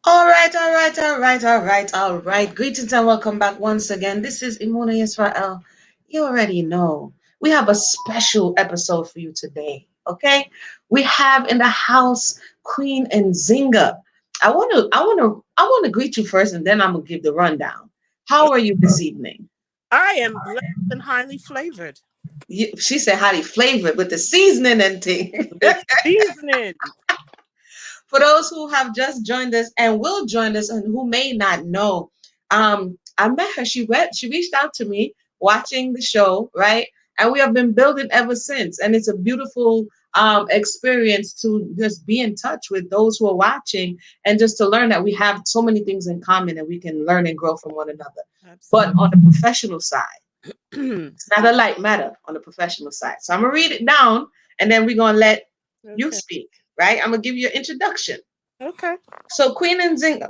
All right. Greetings and welcome back once again. This is Imuna Israel. You already know we have a special episode for you today. Okay, we have in the house Queen Nzinga. I want to greet you first, and then I'm gonna give the rundown. How are you this evening? I am blessed and highly flavored She said highly flavored with the seasoning and thing. with seasoning. For those who have just joined us and will join us and who may not know, I met her. She reached out to me watching the show, right? And we have been building ever since. And it's a beautiful experience to just be in touch with those who are watching and just to learn that we have so many things in common and we can learn and grow from one another. But Absolutely. on the professional side, it's not a light matter on the professional side. So I'm gonna read it down and then we're gonna let you Okay. speak, right? I'm gonna give you an introduction. Okay. So Queen Nzingha,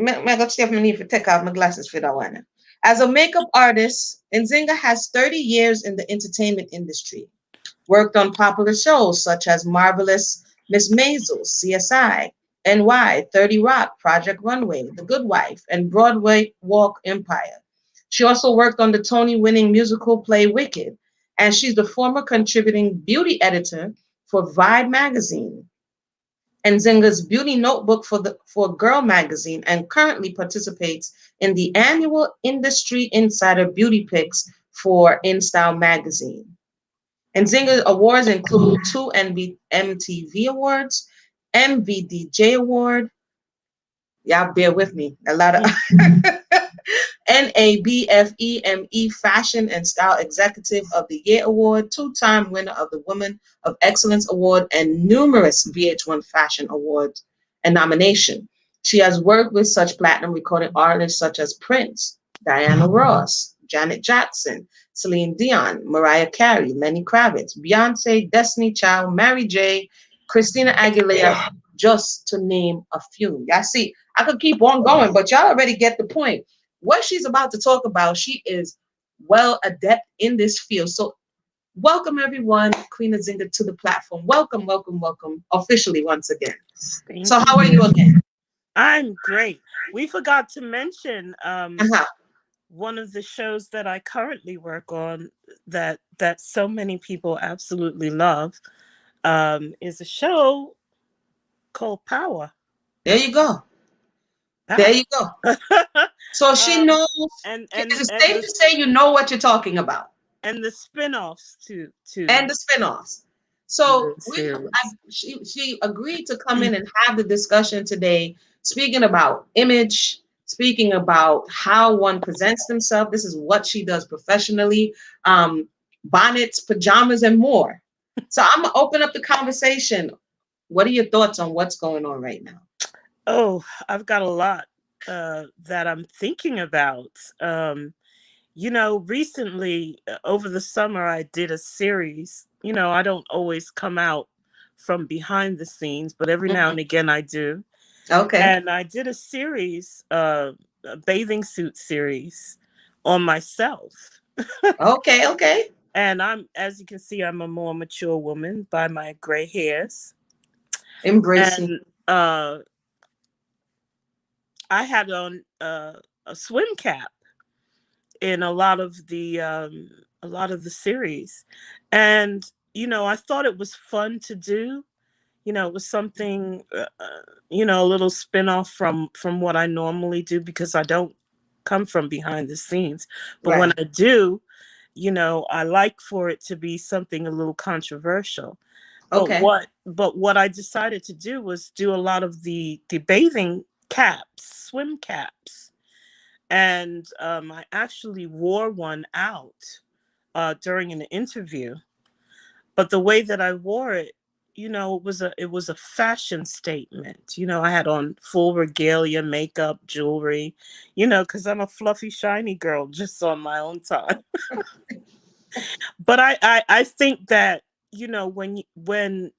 I got to need to take off my glasses for that one. As a makeup artist, Nzinga has 30 years in the entertainment industry. Worked on popular shows such as Marvelous Miss Maisel, CSI, NY, 30 Rock, Project Runway, The Good Wife, and Broadway Walk Empire. She also worked on the Tony-winning musical play Wicked, and she's the former contributing beauty editor for Vibe magazine and Zinga's Beauty Notebook for Girl magazine and currently participates in the annual Industry Insider Beauty Picks for InStyle magazine. And Zinga's awards include two MTV awards, MVDJ award. Y'all bear with me. A lot of NABFEME Fashion and Style Executive of the Year Award, two-time winner of the Women of Excellence Award, and numerous VH1 Fashion Awards and nomination. She has worked with such platinum recording artists such as Prince, Diana Ross, Janet Jackson, Celine Dion, Mariah Carey, Lenny Kravitz, Beyonce, Destiny Child, Mary J., Christina Aguilera, just to name a few. Y'all see, I could keep on going, but y'all already get the point. What she's about to talk about, she is well adept in this field. So welcome everyone, Queen Nzinga, to the platform. Welcome, officially once again. So Thank how are you. you again? I'm great. We forgot to mention Uh-huh. one of the shows that I currently work on that so many people absolutely love is a show called Power. There you go. There Power. you go. So she um, knows. and Is and it and safe the to say you know what you're talking about? and the spin-offs to And the spinoffs. So the series. she agreed to come in and have the discussion today, speaking about image, speaking about how one presents themselves. This is what she does professionally, bonnets, pajamas, and more. So I'm gonna open up the conversation. What are your thoughts on what's going on right now? Oh, I've got a lot that I'm thinking about. Recently, over the summer, I did a series. I don't always come out from behind the scenes, but every now Mhm. and again I do. Okay, And I did a series, a bathing suit series on myself. okay. And as you can see, I'm a more mature woman by my gray hairs. Embracing. And I had on a swim cap in a lot of the series, and I thought it was fun to do. It was something, a little spin-off from what I normally do, because I don't come from behind the scenes, but when Right. I do, I like for it to be something a little controversial. but Okay. what but what I decided to do was do a lot of the bathing caps, swim caps, and I actually wore one out during an interview. But the way that I wore it, it was a fashion statement. I had on full regalia, makeup, jewelry, because I'm a fluffy, shiny girl just on my own time. But I think that when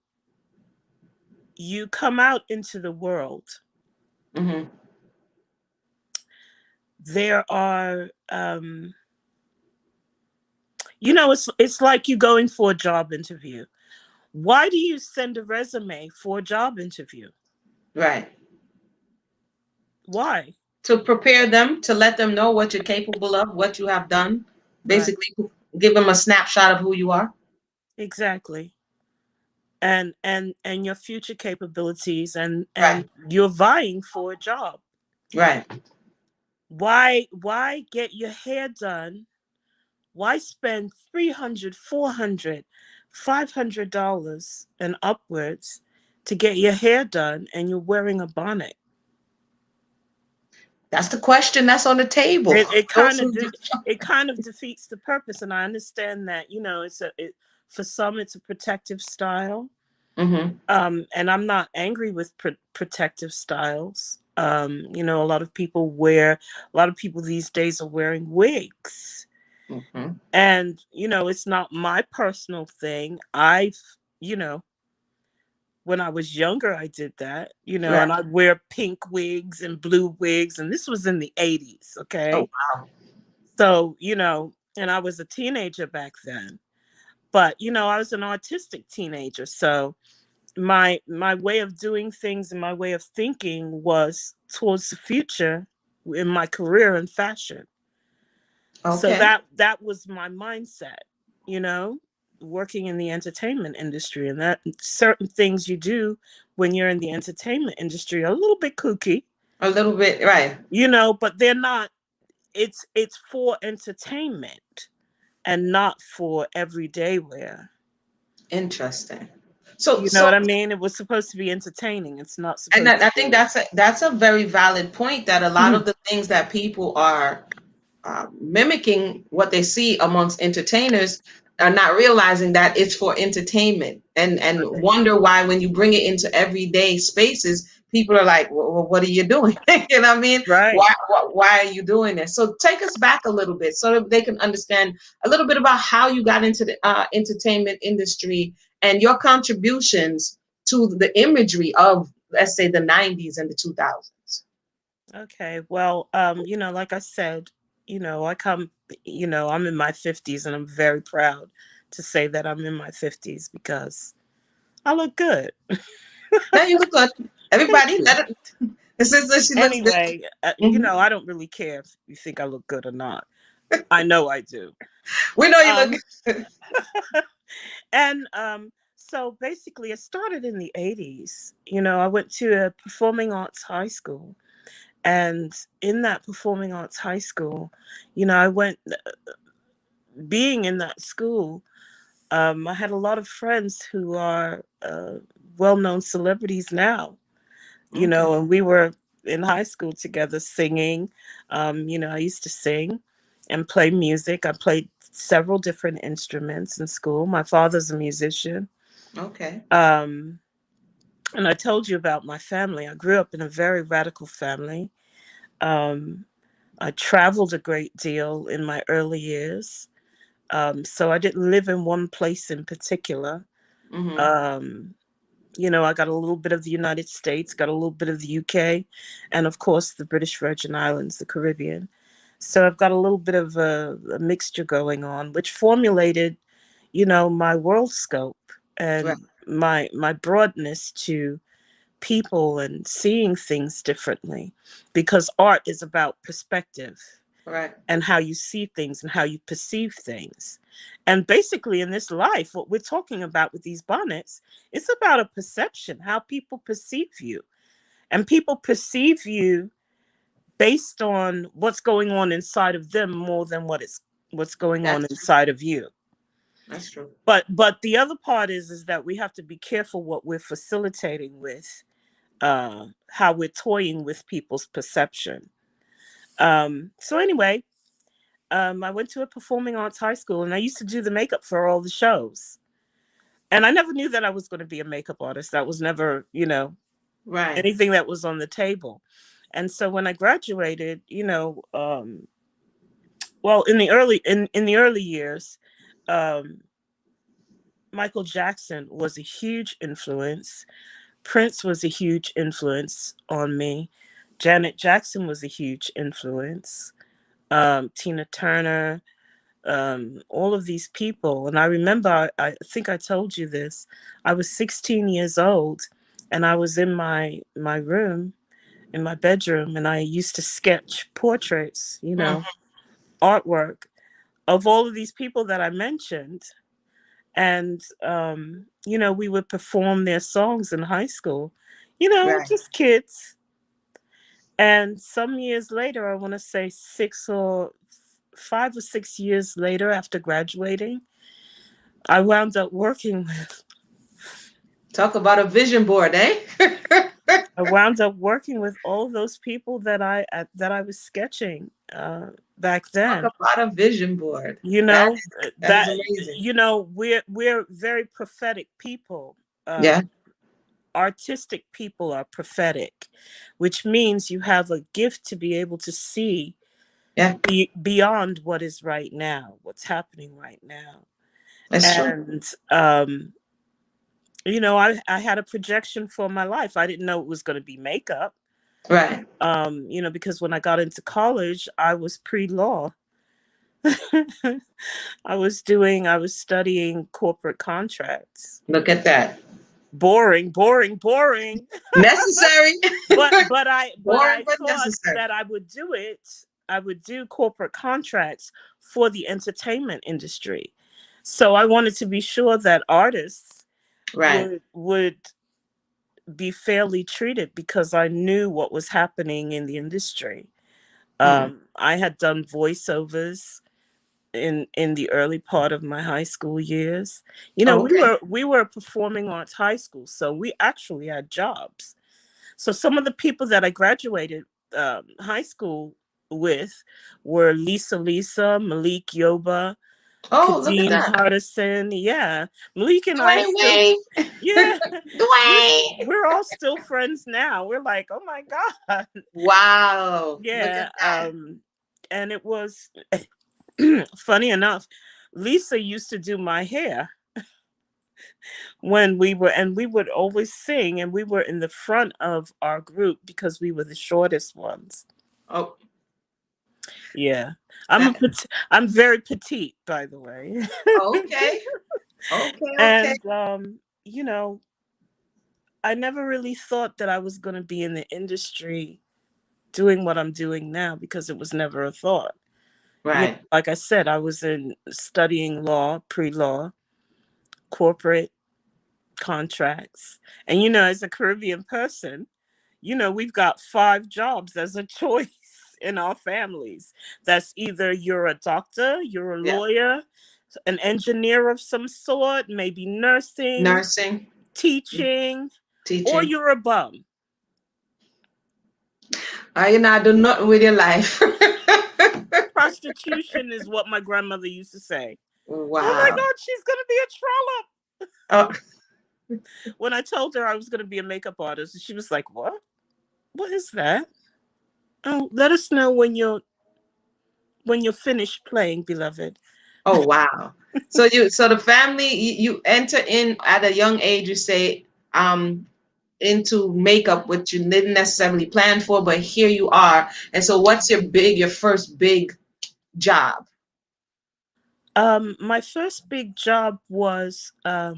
you come out into the world, Hmm. there are it's like you going for a job interview. Why do you send a resume for a job interview? Right. Why? To prepare them, to let them know what you're capable of, what you have done. Right. Basically, give them a snapshot of who you are. Exactly. And your future capabilities, and Right, you're vying for a job. right. Why get your hair done? Why spend 300, 400, $500 and upwards to get your hair done and you're wearing a bonnet? That's the question that's on the table. It Those kind of who do. it kind of defeats the purpose, and I understand that, for some it's a protective style. Hmm. And I'm not angry with protective styles. A lot of people these days are wearing wigs. Hmm. And, it's not my personal thing. You know, when I was younger, I did that, Right. and I'd wear pink wigs and blue wigs. And this was in the 80s. Oh, Okay. wow. So, and I was a teenager back then. But, I was an autistic teenager. So, my way of doing things and my way of thinking was towards the future in my career in fashion. So Okay. that was my mindset, you know, working in the entertainment industry, and that certain things you do when you're in the entertainment industry are a little bit kooky, A little bit, right. but they're not. It's for entertainment and not for everyday wear. Interesting. So, You know so, what I mean? It was supposed to be entertaining. It's not and supposed to I think be. that's a very valid point, that a lot of the things that people are mimicking what they see amongst entertainers are not realizing that it's for entertainment, and Right. wonder why when you bring it into everyday spaces, people are like, well, what are you doing? You know what I mean? Right. Why are you doing this? So take us back a little bit so that they can understand a little bit about how you got into the entertainment industry and your contributions to the imagery of, let's say, the 90s and the 2000s. Okay. Well, like I said, I come, I'm in my 50s, and I'm very proud to say that I'm in my 50s because I look good. Now you look good. Thank Everybody, you. let it. The sister, she looks good. Anyway, Hmm. I don't really care if you think I look good or not. I know I do. We know you look Um, good. so basically, it started in the 80s. I went to a performing arts high school. And in that performing arts high school, I went, being in that school, I had a lot of friends who are well known celebrities now, Okay. and we were in high school together singing. I used to sing and play music. I played several different instruments in school. My father's a musician. Okay. Um, and I told you about my family. I grew up in a very radical family. Um, I traveled a great deal in my early years. So I didn't live in one place in particular. Hmm. Um, I got a little bit of the United States, got a little bit of the UK, and of course the British Virgin Islands, the Caribbean. So I've got a little bit of a mixture going on, which formulated, my world scope Right. and my broadness to people and seeing things differently, because art is about perspective Right. and how you see things and how you perceive things. And basically, in this life, what we're talking about with these bonnets, it's about a perception, how people perceive you. And people perceive you based on what's going on inside of them more than what's going on That's true. inside of you. That's true. But the other part is that we have to be careful what we're facilitating with, how we're toying with people's perception. So anyway, I went to a performing arts high school, and I used to do the makeup for all the shows. And I never knew that I was going to be a makeup artist. That was never, Right. anything that was on the table. And so when I graduated, well, in the early years, um, Michael Jackson was a huge influence. Prince was a huge influence on me. Janet Jackson was a huge influence. Tina Turner, all of these people. And I remember, I think I told you this. I was 16 years old, and I was in my room, in my bedroom, and I used to sketch portraits, Mhm. artwork of all of these people that I mentioned. And, we would perform their songs in high school, Right. just kids. And some years later, I want to say 5 or 6 years later after graduating, I wound up working with Talk about a vision board, eh? I wound up working with all those people that I was sketching back Talk then. about a vision board. You That know that is that amazing. we're very prophetic people. Yeah. Artistic people are prophetic, which means you have a gift to be able to see Yeah. beyond what is right now, what's happening right now. That's true. And I had a projection for my life. I didn't know it was going to be makeup. Right. Because when I got into college, I was pre-law. I was studying corporate contracts. Look at that. Boring, boring, boring. Necessary. But I Boring but thought necessary. that I would do it. I would do corporate contracts for the entertainment industry. So I wanted to be sure that artists Right. would be fairly treated because I knew what was happening in the industry. Mm. I had done voiceovers in the early part of my high school years. We Okay. were a performing arts high school, so we actually had jobs. So some of the people that I graduated high school with were Lisa, Malik Yoba, Oh, look at Kadeen that. Hardison. Yeah, Malik and I Dwayne still, Wayne. yeah, we're Dwayne. we're all still friends now. We're like, oh my god, Wow. Look at yeah. that. And it was funny enough. Lisa used to do my hair and we would always sing, and we were in the front of our group because we were the shortest ones. Oh, Yeah, that. I'm very petite, by the way. Okay. Okay. Okay. And you know, I never really thought that I was going to be in the industry doing what I'm doing now because it was never a thought. Right. Like I said, I was in studying law, pre-law, corporate contracts. And as a Caribbean person, we've got 5 jobs as a choice in our families. That's either you're a doctor, you're a Yeah. lawyer, an engineer of some sort, maybe nursing, Nursing. teaching, or Teaching. you're a bum. You not do nothing with your life. Prostitution is what my grandmother used to say. Oh my Wow. God, she's going to be a trollop. Oh, When I told her I was going to be a makeup artist, she was like, "What? What is that? Oh, let us know when you're finished playing, beloved." oh wow. So the family you enter in at a young age, you say, into makeup, which you didn't necessarily plan for, but here you are. And so what's your first big job? My first big job was a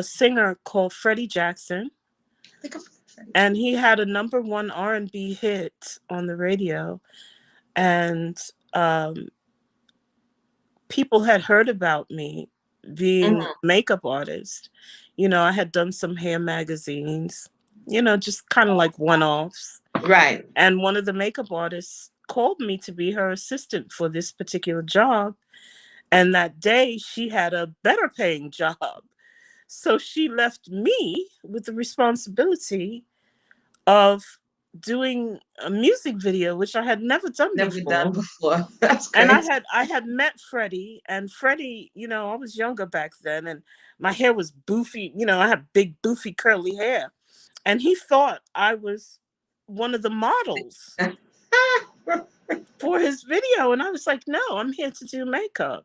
singer called Freddie Jackson, Think of and he had a number one R&B hit on the radio, and um, people had heard about me being Mhm. a makeup artist. I had done some hair magazines, just kind of like one-offs. Right. And one of the makeup artists called me to be her assistant for this particular job. And that day she had a better paying job. So she left me with the responsibility of doing a music video, which I had never done Never done before. before. That's And I crazy. had I had met Freddie, and Freddie, I was younger back then, and my hair was boofy. I had big boofy curly hair, and he thought I was one of the models for his video, and I was like, "No, I'm here to do makeup."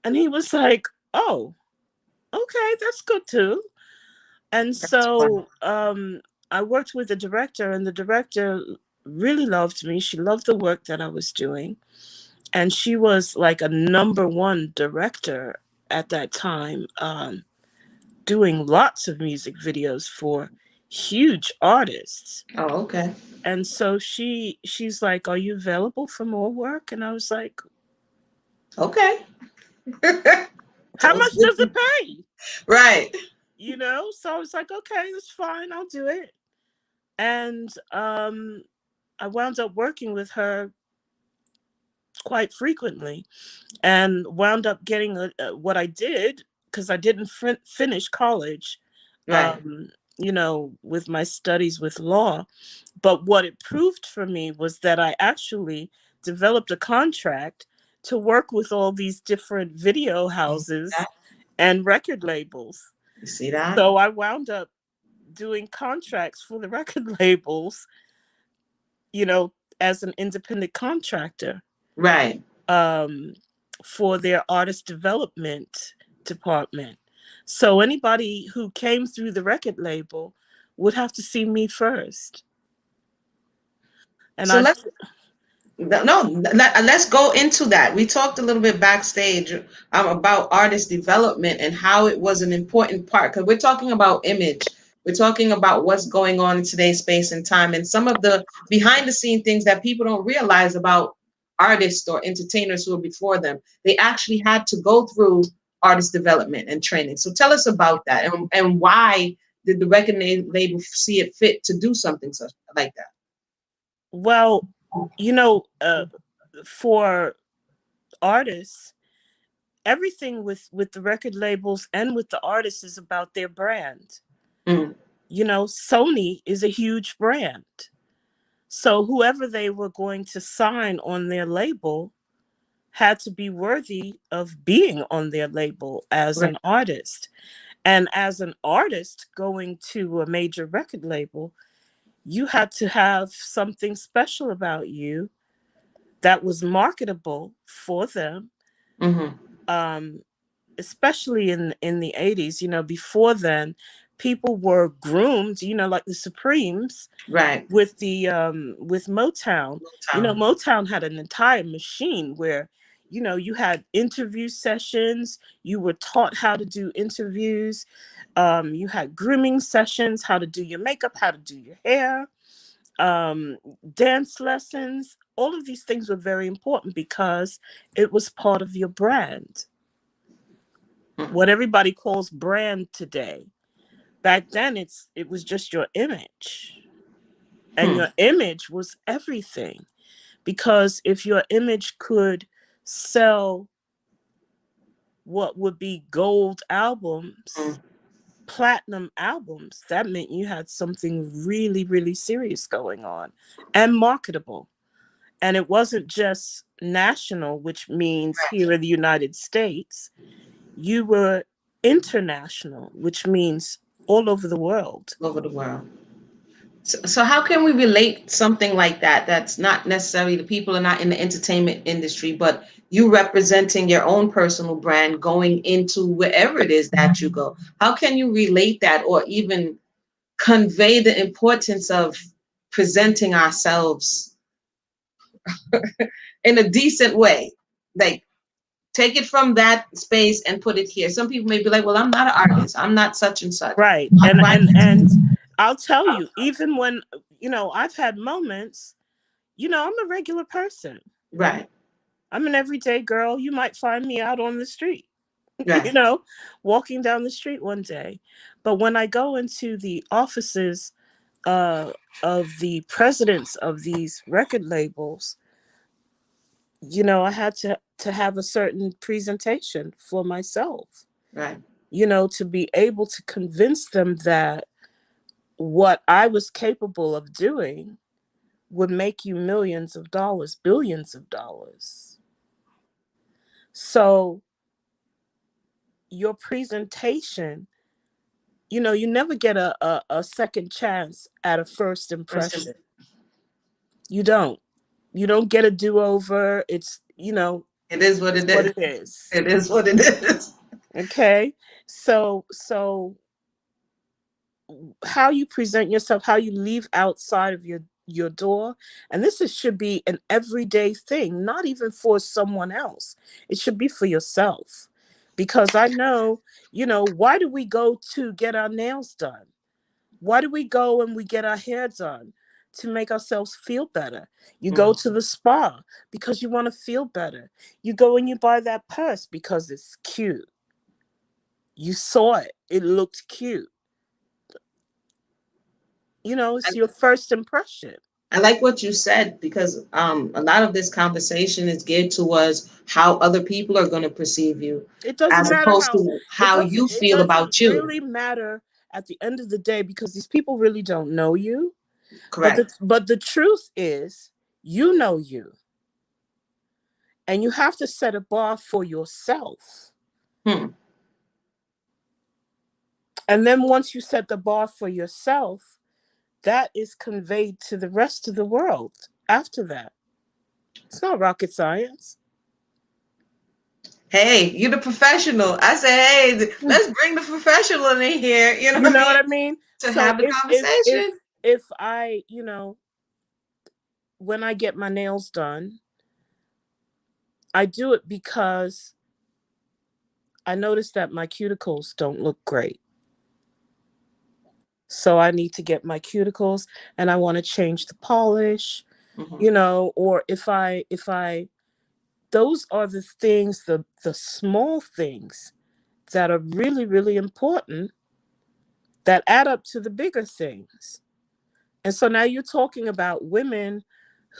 And he was like, "Oh, okay, that's good too." And That's fun. so I worked with the director, and the director really loved me. She loved the work that I was doing. And she was like a number one director at that time, doing lots of music videos for huge artists. Oh, okay. And so she's like, "Are you available for more work?" And I was like, Okay. "How So much does it pay?" right. So I was like, "Okay, that's fine. I'll do it." And I wound up working with her quite frequently, and wound up getting what I did, because I didn't finish college, Right. with my studies with law. But what it proved for me was that I actually developed a contract to work with all these different video You see houses that? and record labels. You see that? So I wound up doing contracts for the record labels, you know, as an independent contractor, Right. um, for their artist development department. So anybody who came through the record label would have to see me first. And So I, no, let's go into that. We talked a little bit backstage about artist development and how it was an important part, because we're talking about image. We're talking about what's going on in today's space and time, and some of the behind the scene things that people don't realize about artists or entertainers who are before them. They actually had to go through artist development and training. So tell us about that, and why did the record label see it fit to do something such like that? well, for artists, everything with the record labels and with the artists is about their brand. Mm, Sony is a huge brand. So whoever they were going to sign on their label had to be worthy of being on their label as right. an artist. And as an artist going to a major record label, you had to have something special about you that was marketable for them. Mm-hmm. Um, Especially in the 80s, before then, people were groomed, like the Supremes Right. with Motown. Town. Motown had an entire machine where you had interview sessions, you were taught how to do interviews, you had grooming sessions, how to do your makeup, how to do your hair, um, dance lessons. All of these things were very important because it was part of your brand. Mm, What everybody calls brand today, back then it was just your image, and hmm, your image was everything. Because if your image could sell what would be gold mm, albums, platinum albums, that meant you had something really, really serious going on and marketable. And it wasn't just national, which means here in the United States. You were international, which means all over the world. over the world. So how can we relate something like that? That's not necessarily the people are not in the entertainment industry, but you representing your own personal brand going into wherever it is that you go. How can you relate that or even convey the importance of presenting ourselves in a decent way? Like take it from that space and put it here. Some people may be like, well, I'm not an artist. I'm not such and such. Right. And Why? and I'll tell you, even when, I've had moments, I'm a regular person. Right, I'm an everyday girl. You might find me out on the street, you right, know, walking down the street one day. But when I go into the offices uh, of the presidents of these record labels, I had to have a certain presentation for myself, right. to be able to convince them that what I was capable of doing would make you millions of dollars, billions of dollars. So your presentation, you never get a second chance at a first Person, impression. You don't. You don't get a do-over. It's, it is what it's it what is. it is. It is what it is. Okay. So how you present yourself, how you leave outside of your door, and should be an everyday thing, not even for someone else. It should be for yourself. Because I know, why do we go to get our nails done? Why do we go and we get our hair done? To make ourselves feel better. You go Mm. to the spa because you want to feel better. You go and you buy that purse because it's cute. You saw it, it looked cute. I, It's your first impression. I like what you said because a lot of this conversation is geared towards how other people are going to perceive you, It doesn't as matter opposed how to it how doesn't you it feel doesn't about you. really matter at the end of the day, because these people really don't know you. But Correct. the truth is, you know you, and you have to set a bar for yourself. Hmm. And then once you set the bar for yourself, that is conveyed to the rest of the world after that. It's not rocket science. Hey, you're the professional. I say, hey, let's bring the professional in here. You know You what I know what mean? I mean? To So have the if conversation. if I, when I get my nails done, I do it because I notice that my cuticles don't look great. So I need to get my cuticles, and I want to change the polish, Hmm. or if I those are the things, the small things that are really, really important, that add up to the bigger things. And so now you're talking about women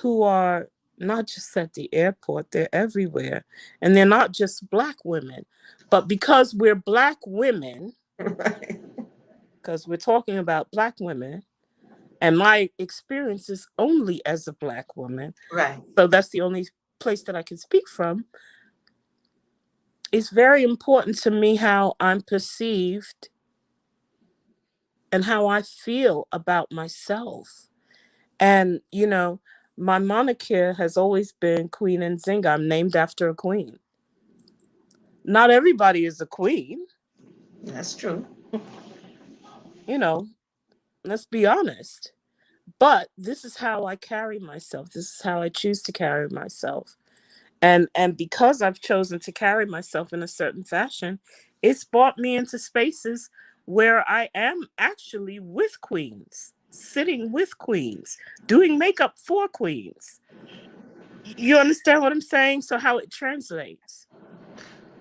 who are not just at the airport, they're everywhere. And they're not just Black women. But because we're Black women, Right. because we're talking about Black women, and my experience is only as a Black woman, Right. so that's the only place that I can speak from. It's very important to me how I'm perceived and how I feel about myself. And, my moniker has always been Queen Nzingha. I'm named after a queen. Not everybody is a queen, That's true. you know, let's be honest. But this is how I carry myself. This is how I choose to carry myself. And because I've chosen to carry myself in a certain fashion, it's brought me into spaces where I am actually with queens, sitting with queens, doing makeup for queens. You understand what I'm saying? So how it translates.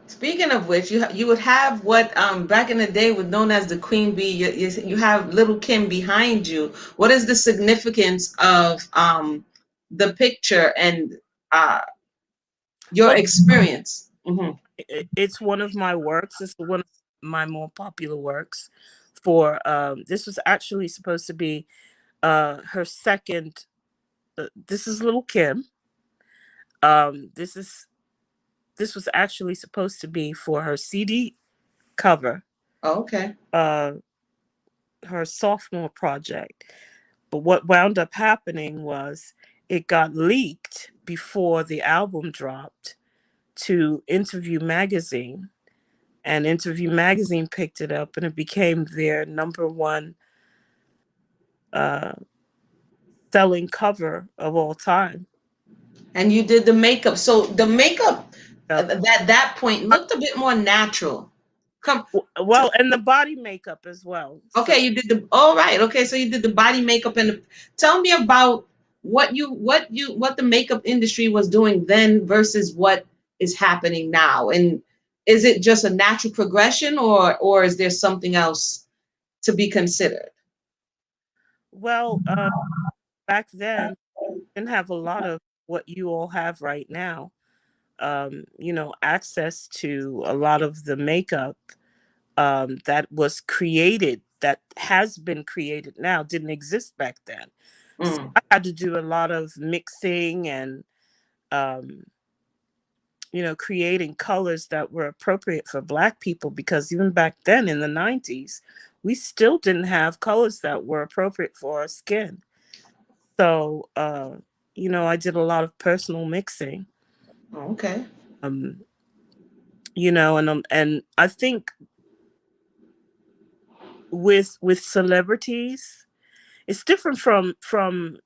Speaking of which, you would have what back in the day was known as the queen bee. You have little Kim behind you. What is the significance of the picture and uh, your Well, experience? Hmm. it's one of my works. It's one of my more popular works. For this was actually supposed to be her second. This is Little Kim. This is this was actually supposed to be for her CD cover, Okay. uh, her sophomore project. But what wound up happening was it got leaked before the album dropped to Interview Magazine, and Interview Magazine picked it up, and it became their number one uh, selling cover of all time. And you did the makeup. So the makeup Yep. at that point looked a bit more natural. Come. Well, and the body makeup as well. So, Okay, you did the all right. Okay, so you did the body makeup and tell me about what the makeup industry was doing then versus what is happening now. And is it just a natural progression or is there something else to be considered? well, back then, didn't have a lot of what you all have right now. Access to a lot of the makeup that was created, that has been created now, didn't exist back then. So Mm, I had to do a lot of mixing and, um, creating colors that were appropriate for Black people, because even back then in the 90s, we still didn't have colors that were appropriate for our skin. So, I did a lot of personal mixing. okay. Um, and I think with celebrities, it's different from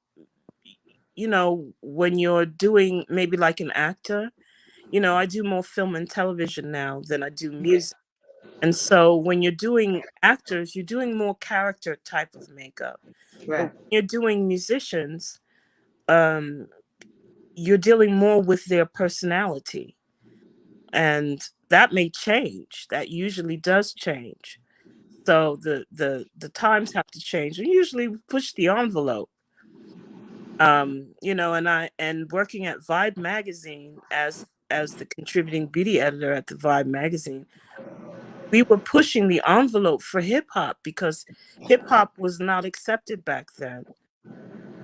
when you're doing maybe like an actor. I do more film and television now than I do music. And so when you're doing actors, you're doing more character type of makeup. But Right. when you're doing musicians, um, you're dealing more with their personality. And that may change. That usually does change. So the times have to change. And usually push the envelope. And working at Vibe magazine as the contributing beauty editor at the Vibe magazine, we were pushing the envelope for hip hop because hip hop was not accepted back then.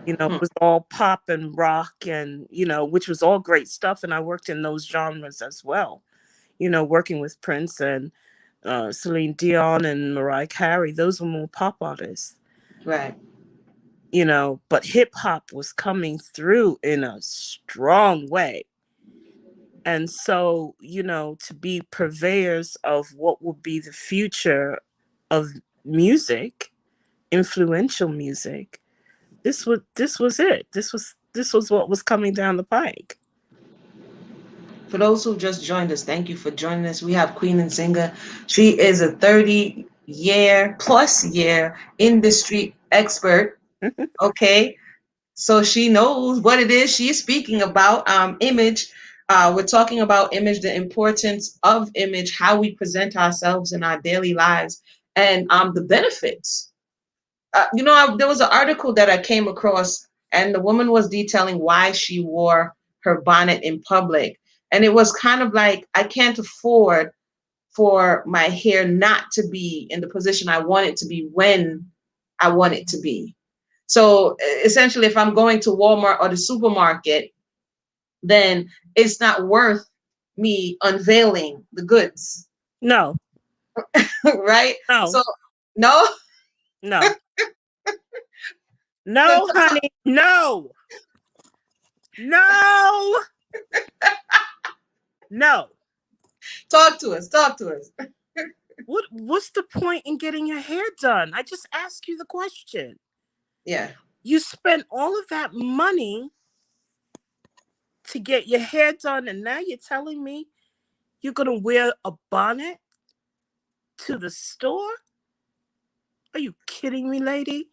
It Hmm. was all pop and rock and, which was all great stuff. And I worked in those genres as well, working with Prince and Celine Dion and Mariah Carey. Those were more pop artists, Right. but hip hop was coming through in a strong way. And so, to be purveyors of what will be the future of music, influential music, this was it. This was what was coming down the pike. For those who just joined us, thank you for joining us. We have Queen Nzingha. She is a 30-year+ industry expert. Okay. So she knows what it is she's speaking about. Image. We're talking about image, the importance of image, how we present ourselves in our daily lives, and the benefits. There was an article that I came across, and the woman was detailing why she wore her bonnet in public. And it was kind of like, I can't afford for my hair not to be in the position I want it to be when I want it to be. So essentially, if I'm going to Walmart or the supermarket, then it's not worth me unveiling the goods, No, right? no, So, no, no, so no, honey, no, no, no. talk to us, talk to us. What's the point in getting your hair done? I just asked you the question. Yeah. You spent all of that money to get your hair done, and now you're telling me you're gonna wear a bonnet to the store? Are you kidding me, lady?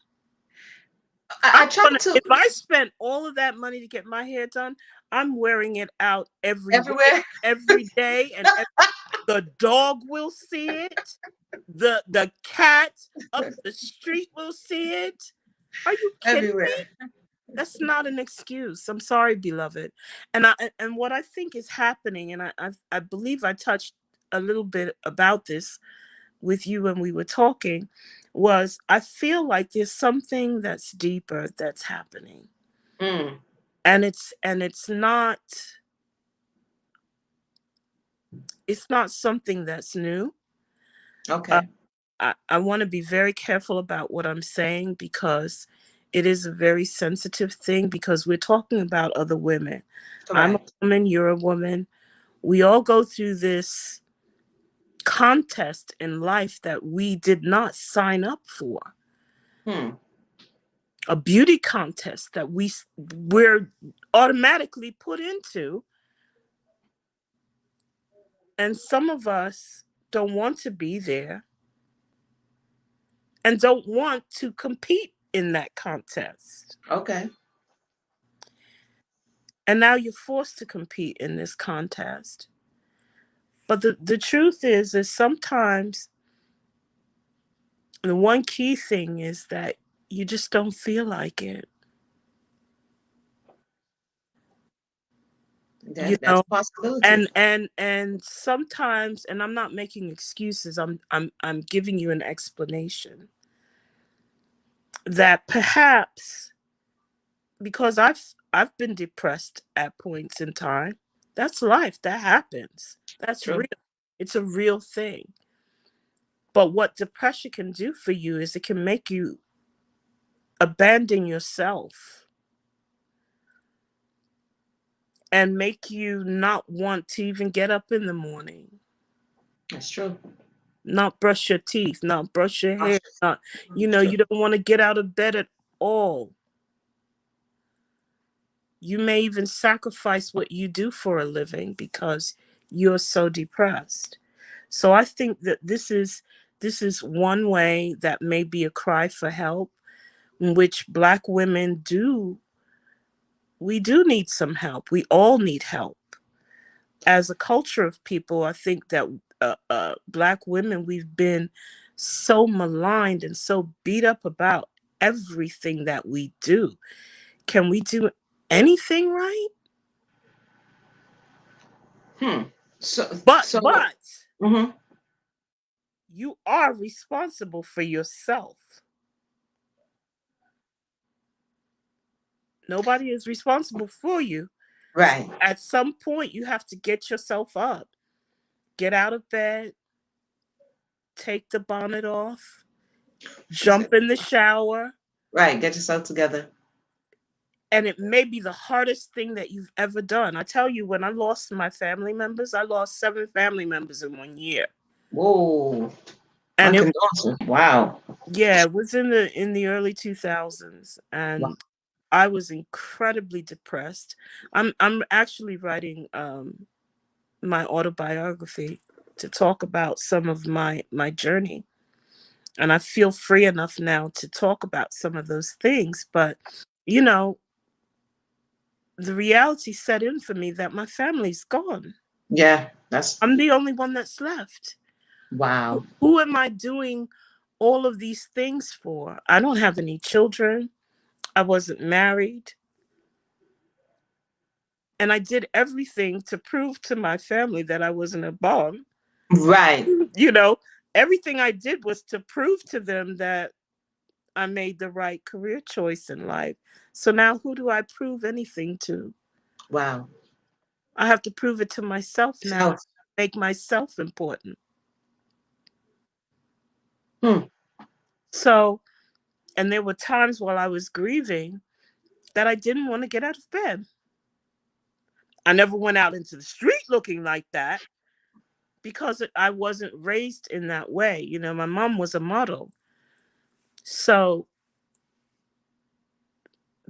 I try to If I spent all of that money to get my hair done, I'm wearing it out everywhere. every day, and the dog will see it. The cat up the street will see it. Are you kidding me? Everywhere. That's not an excuse. I'm sorry, beloved. And what I think is happening, and I believe I touched a little bit about this with you when we were talking, was I feel like there's something that's deeper that's happening. Mm, And it's not something that's new. Uh, okay. I want to be very careful about what I'm saying because it is a very sensitive thing because we're talking about other women. I'm a Correct. woman, you're a woman. We all go through this contest in life that we did not sign up for. Hmm. A beauty contest that we're automatically put into, and some of us don't want to be there and don't want to compete in that contest. Okay. And now you're forced to compete in this contest. But the truth is sometimes the one key thing is that you just don't feel like it. You That's know, a possibility. and sometimes, and I'm not making excuses, I'm giving you an explanation that perhaps because I've been depressed at points in time. That's life. That happens. That's True. real. It's a real thing. But what depression can do for you is it can make you abandon yourself and make you not want to even get up in the morning, That's true. not brush your teeth, not brush your hair, not, It's true. you don't want to get out of bed at all. You may even sacrifice what you do for a living because you're so depressed. So I think that this is one way that may be a cry for help, in which Black women we do need some help. We all need help. As a culture of people, I think that Black women, we've been so maligned and so beat up about everything that we do. Can we do anything right? Hmm. So, But so, but mhm. you are responsible for yourself. Nobody is responsible for you. So Right. at some point, you have to get yourself up, get out of bed, take the bonnet off, She jump said, in the shower. right. Get yourself together. And it may be the hardest thing that you've ever done. I tell you, when I lost my family members, I lost 7 family members in 1 year. Whoa. My And it, condolences. Wow. yeah, it was in the early 2000s, Wow. and I was incredibly depressed. I'm actually writing my autobiography to talk about some of my journey, and I feel free enough now to talk about some of those things. But you know, the reality set in for me that my family's gone. Yeah. That's I'm the only one that's left. wow. Who am I doing all of these things for? I don't have any children. I wasn't married. And I did everything to prove to my family that I wasn't a bum. Right. You know, everything I did was to prove to them that I made the right career choice in life. So now who do I prove anything to? Wow. I have to prove it to myself now, Self. make myself important. Hmm. So, and there were times while I was grieving that I didn't want to get out of bed. I never went out into the street looking like that because I wasn't raised in that way. You know, my mom was a model. So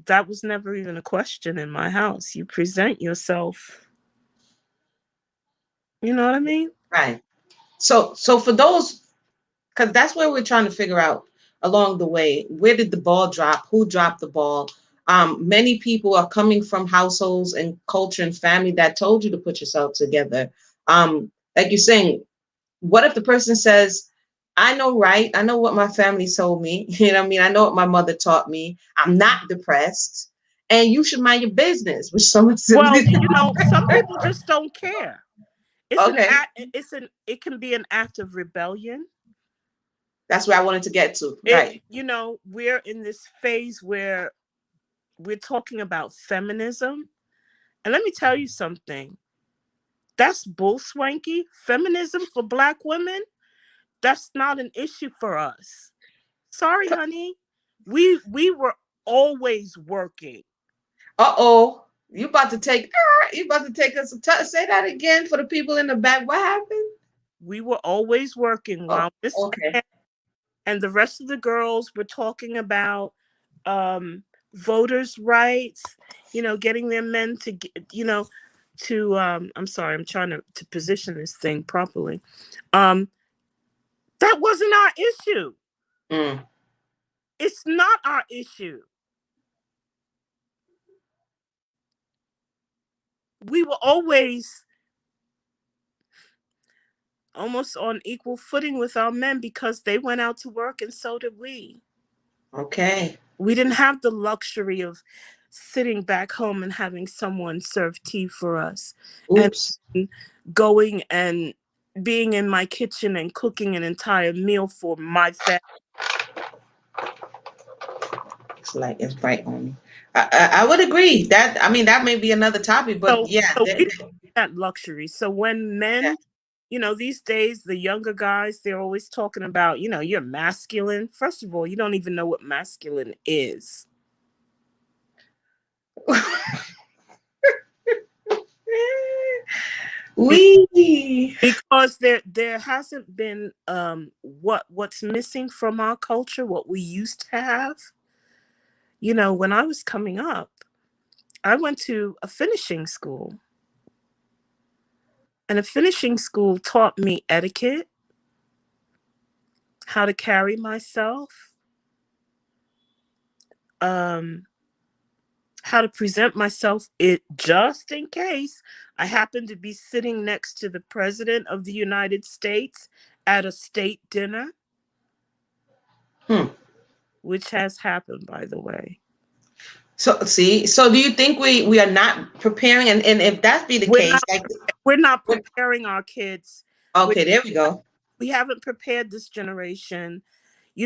that was never even a question in my house. You present yourself, you know what I mean? Right. So for those, because that's where we're trying to figure out along the way, where did the ball drop? Who dropped the ball? Many people are coming from households and culture and family that told you to put yourself together. Like you're saying, what if the person says, I know right, I know what my family told me, you know what I mean? I know what my mother taught me. I'm not depressed. And you should mind your business, which someone Well, simply some people just don't care. It's an okay. act, it can be an act of rebellion. That's where I wanted to get to. It Right. we're in this phase where we're talking about feminism. And let me tell you something. That's bull swanky. Feminism for Black women, that's not an issue for us. Sorry, honey. We were always working. Uh-oh. You about to take us say that again for the people in the back. What happened? We were always working Oh, while Miss okay. and the rest of the girls were talking about voters' rights, getting their men to I'm sorry, I'm trying to position this thing properly. Um, that wasn't our issue. Mm, It's not our issue. We were always almost on equal footing with our men because they went out to work and so did we. okay. We didn't have the luxury of sitting back home and having someone serve tea for us and Oops. going and being in my kitchen and cooking an entire meal for my family. It's like it's bright on me. I would agree that I mean that may be another topic, but yeah, So we didn't have that luxury. So when yeah. men, these days, the younger guys, they're always talking about, you're masculine. First of all, you don't even know what masculine is. We Because there hasn't been what's missing from our culture, what we used to have. When I was coming up, I went to a finishing school. And finishing school taught me etiquette, how to carry myself, um, how to present myself, it just in case I happen to be sitting next to the President of the United States at a state dinner, Hmm. which has happened, by the way. So see, so do you think we are not preparing, and if that be the We're case, not like, we're not preparing our kids. We okay, there we go. we haven't prepared this generation. You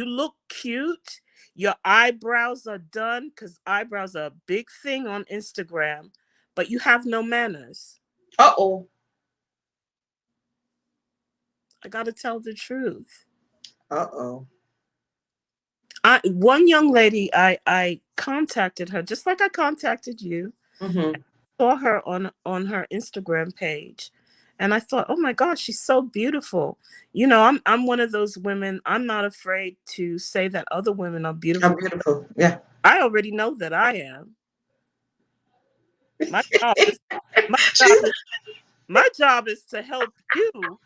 look cute. Your eyebrows are done because eyebrows are a big thing on Instagram, but you have no manners. Uh-oh. I got to tell the truth. Uh-oh. One young lady, I contacted her just like I contacted you. Mm-hmm. Saw her on her Instagram page, and I thought, oh my gosh, she's so beautiful. I'm one of those women. I'm not afraid to say that other women are How beautiful. beautiful. Yeah. I already know that I am. My job is my job She's is my job is to help you.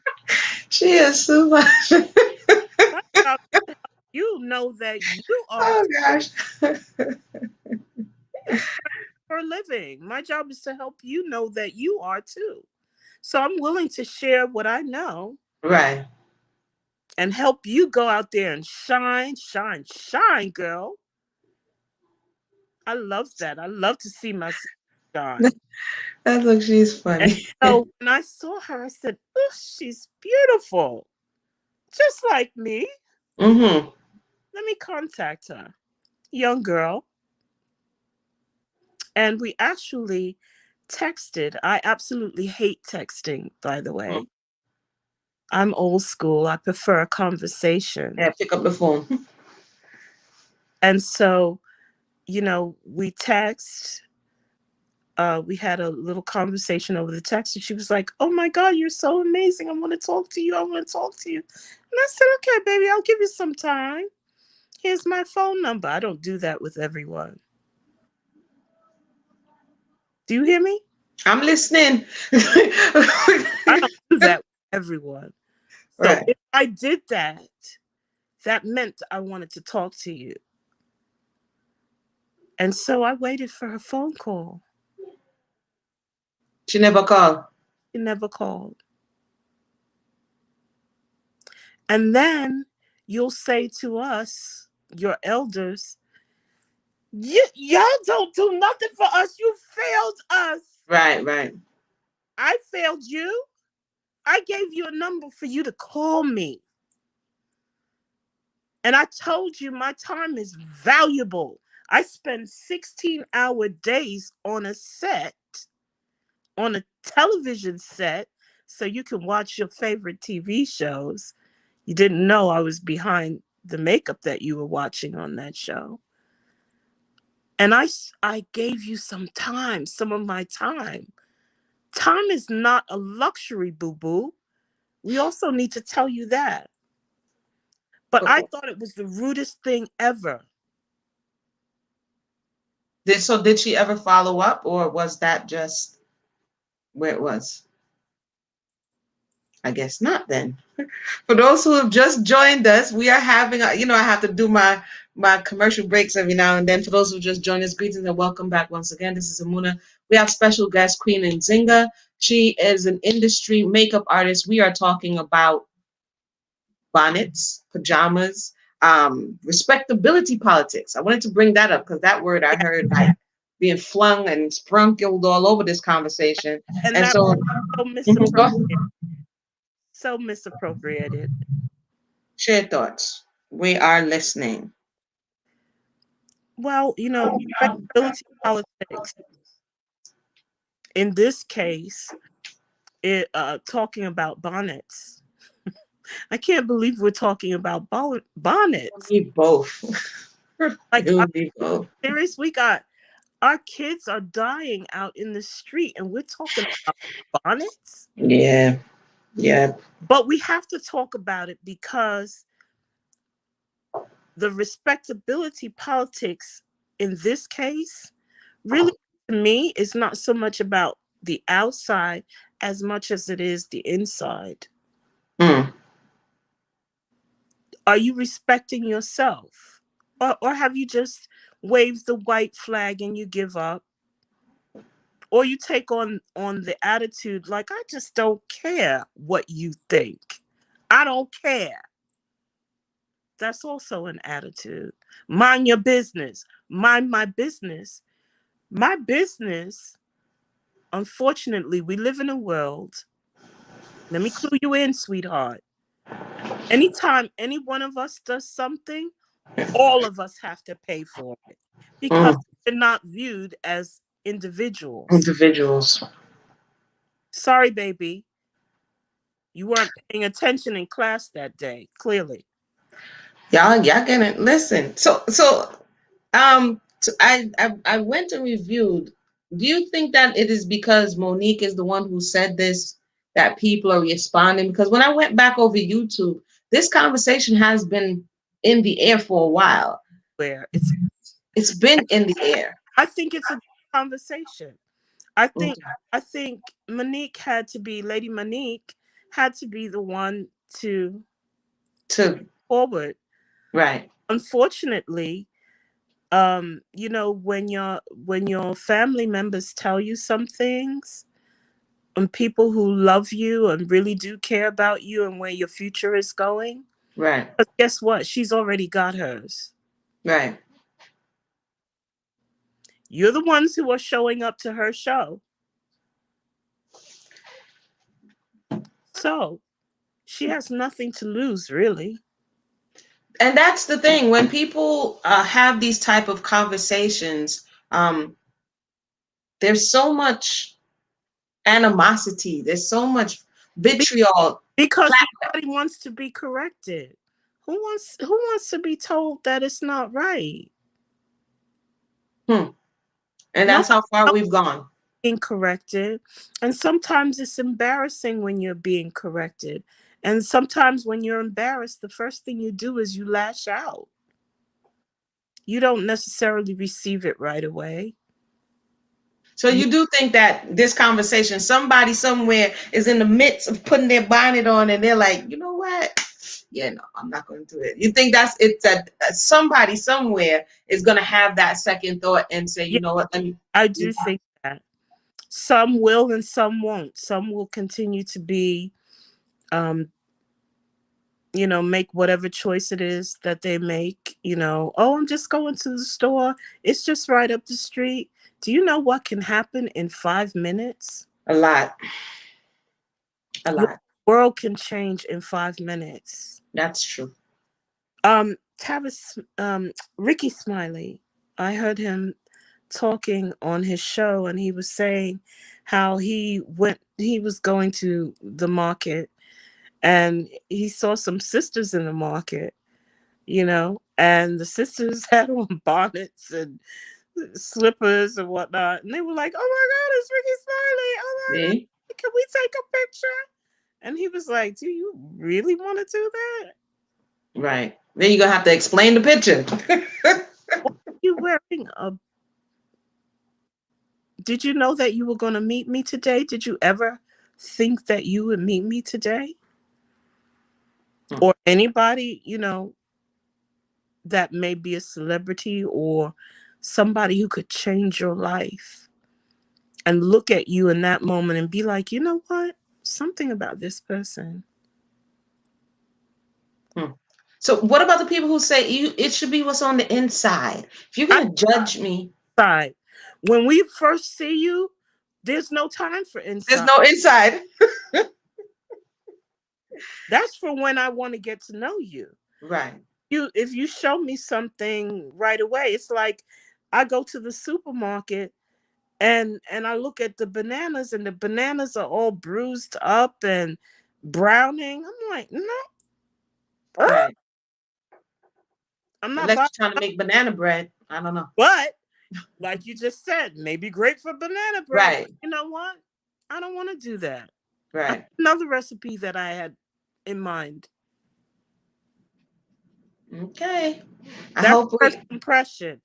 she is so much. My job is to help you know that you are Oh gosh. just for a living. My job is to help you know that you are too. So I'm willing to share what I know Right. and help you go out there and shine, shine, shine, girl. I love that. I love to see my sister shine. That looks she's And funny. so when I saw her, I said, oh, she's beautiful. Just like me. Mm-hmm. Let me contact her. Young girl. And we actually texted. I absolutely hate texting, by the way. I'm old school. I prefer a conversation. Yeah, pick up the phone. And so, we text. We had a little conversation over the text, and she was like, oh my God, you're so amazing. I want to talk to you. I want to talk to you. And I said, okay, baby, I'll give you some time. Here's my phone number. I don't do that with everyone. Do you hear me? I'm listening. I don't do that with everyone. So Right. if I did that, that meant I wanted to talk to you. And so I waited for her phone call. She never called. She never called. And then you'll say to us, your elders, y'all don't do nothing for us. You failed us. Right, right. I failed you. I gave you a number for you to call me. And I told you my time is valuable. I spend 16-hour days on a set, on a television set, so you can watch your favorite TV shows. You didn't know I was behind the makeup that you were watching on that show. And I gave you some time, some of my time. Time is not a luxury, boo boo. We also need to tell you that. But I thought it was the rudest thing ever. Did she ever follow up, or was that just where it was? I guess not then. For those who have just joined us, we are having I have to do my commercial breaks every now and then. For those who just joined us, greetings and welcome back once again. This is Amuna. We have special guest Queen Nzingha. She is an industry makeup artist. We are talking about bonnets, pajamas, respectability politics. I wanted to bring that up because that word I heard like being flung and sprinkled all over this conversation. And And that so, was so mhm, misappropriated. So misappropriated. share thoughts. We are listening. Well, respectability politics in this case, talking about bonnets. I can't believe we're talking about bonnets. We both. Like, It I'm would be both. serious. We got our kids are dying out in the street, and we're talking about bonnets. Yeah, yeah. But we have to talk about it because the respectability politics in this case really, to me, is not so much about the outside as much as it is the inside. Mm. Are you respecting yourself? Or have you just waved the white flag and you give up? Or you take on the attitude like, I just don't care what you think. I don't care. That's also an attitude. Mind your business. Mind my business. My business, unfortunately, we live in a world. Let me clue you in, sweetheart. Anytime any one of us does something, all of us have to pay for it because Mm. we're not viewed as individuals. Individuals. Sorry, baby. You weren't paying attention in class that day, clearly. Y'all can it. Listen. I went and reviewed. Do you think that it is because Monique is the one who said this that people are responding? Because when I went back over YouTube, this conversation has been in the air for a while. Where It's been in the air. I think it's a conversation. I think Okay. I think Monique had to be Lady Monique had to be the one to To forward. right, Unfortunately, when your family members tell you some things, and people who love you and really do care about you and where your future is going, right, but guess what? She's already got hers. right. You're the ones who are showing up to her show. So she has nothing to lose, really. And that's the thing when people have these type of conversations. There's so much animosity. There's so much Be- vitriol. because Pla- nobody wants to be corrected. Who wants to be told that it's not right? hmm. And that's Nobody how far we've gone. being corrected. And sometimes it's embarrassing when you're being corrected. And sometimes when you're embarrassed, the first thing you do is you lash out. You don't necessarily receive it right away. So You, you do think that this conversation, somebody somewhere is in the midst of putting their bonnet on, and they're like, you know what? Yeah, no, I'm not going to do it. You think that's it's a somebody somewhere is going to have that second thought and say, you yeah, know what? Let me. I do think that. Some will and some won't. Some will continue to be, um, make whatever choice it is that they make. Oh, I'm just going to the store. It's just right up the street. Do you know what can happen in 5 minutes? A lot, a The lot. world can change in 5 minutes. That's true. Tavis, Ricky Smiley, I heard him talking on his show, and he was saying how he was going to the market, and he saw some sisters in the market, and the sisters had on bonnets and slippers and whatnot, and they were like, "Oh my God, it's Ricky Smiley! Oh my God, See? can we take a picture?" And he was like, "Do you really want to do that? Right. Then you're gonna have to explain the picture. Why are you wearing a Did you know that you were going to meet me today? Did you ever think that you would meet me today? Hmm. Or anybody, that may be a celebrity or somebody who could change your life, and look at you in that moment and be like, you know what? Something about this person." Hmm. So what about the people who say you it should be what's on the inside? If you're I gonna judge me, Inside. When we first see you, there's no time for there's inside. no inside. That's for when I want to get to know you. Right. If you show me something right away, it's like I go to the supermarket and I look at the bananas, and the bananas are all bruised up and browning. I'm like, no, Right. I'm not Unless buying. you're trying to make banana bread. I don't know. But like you just said, maybe great for banana bread. But Right. you know what? I don't want to do that. Right. Another recipe that I had in mind. Okay. I That's hope first we impression.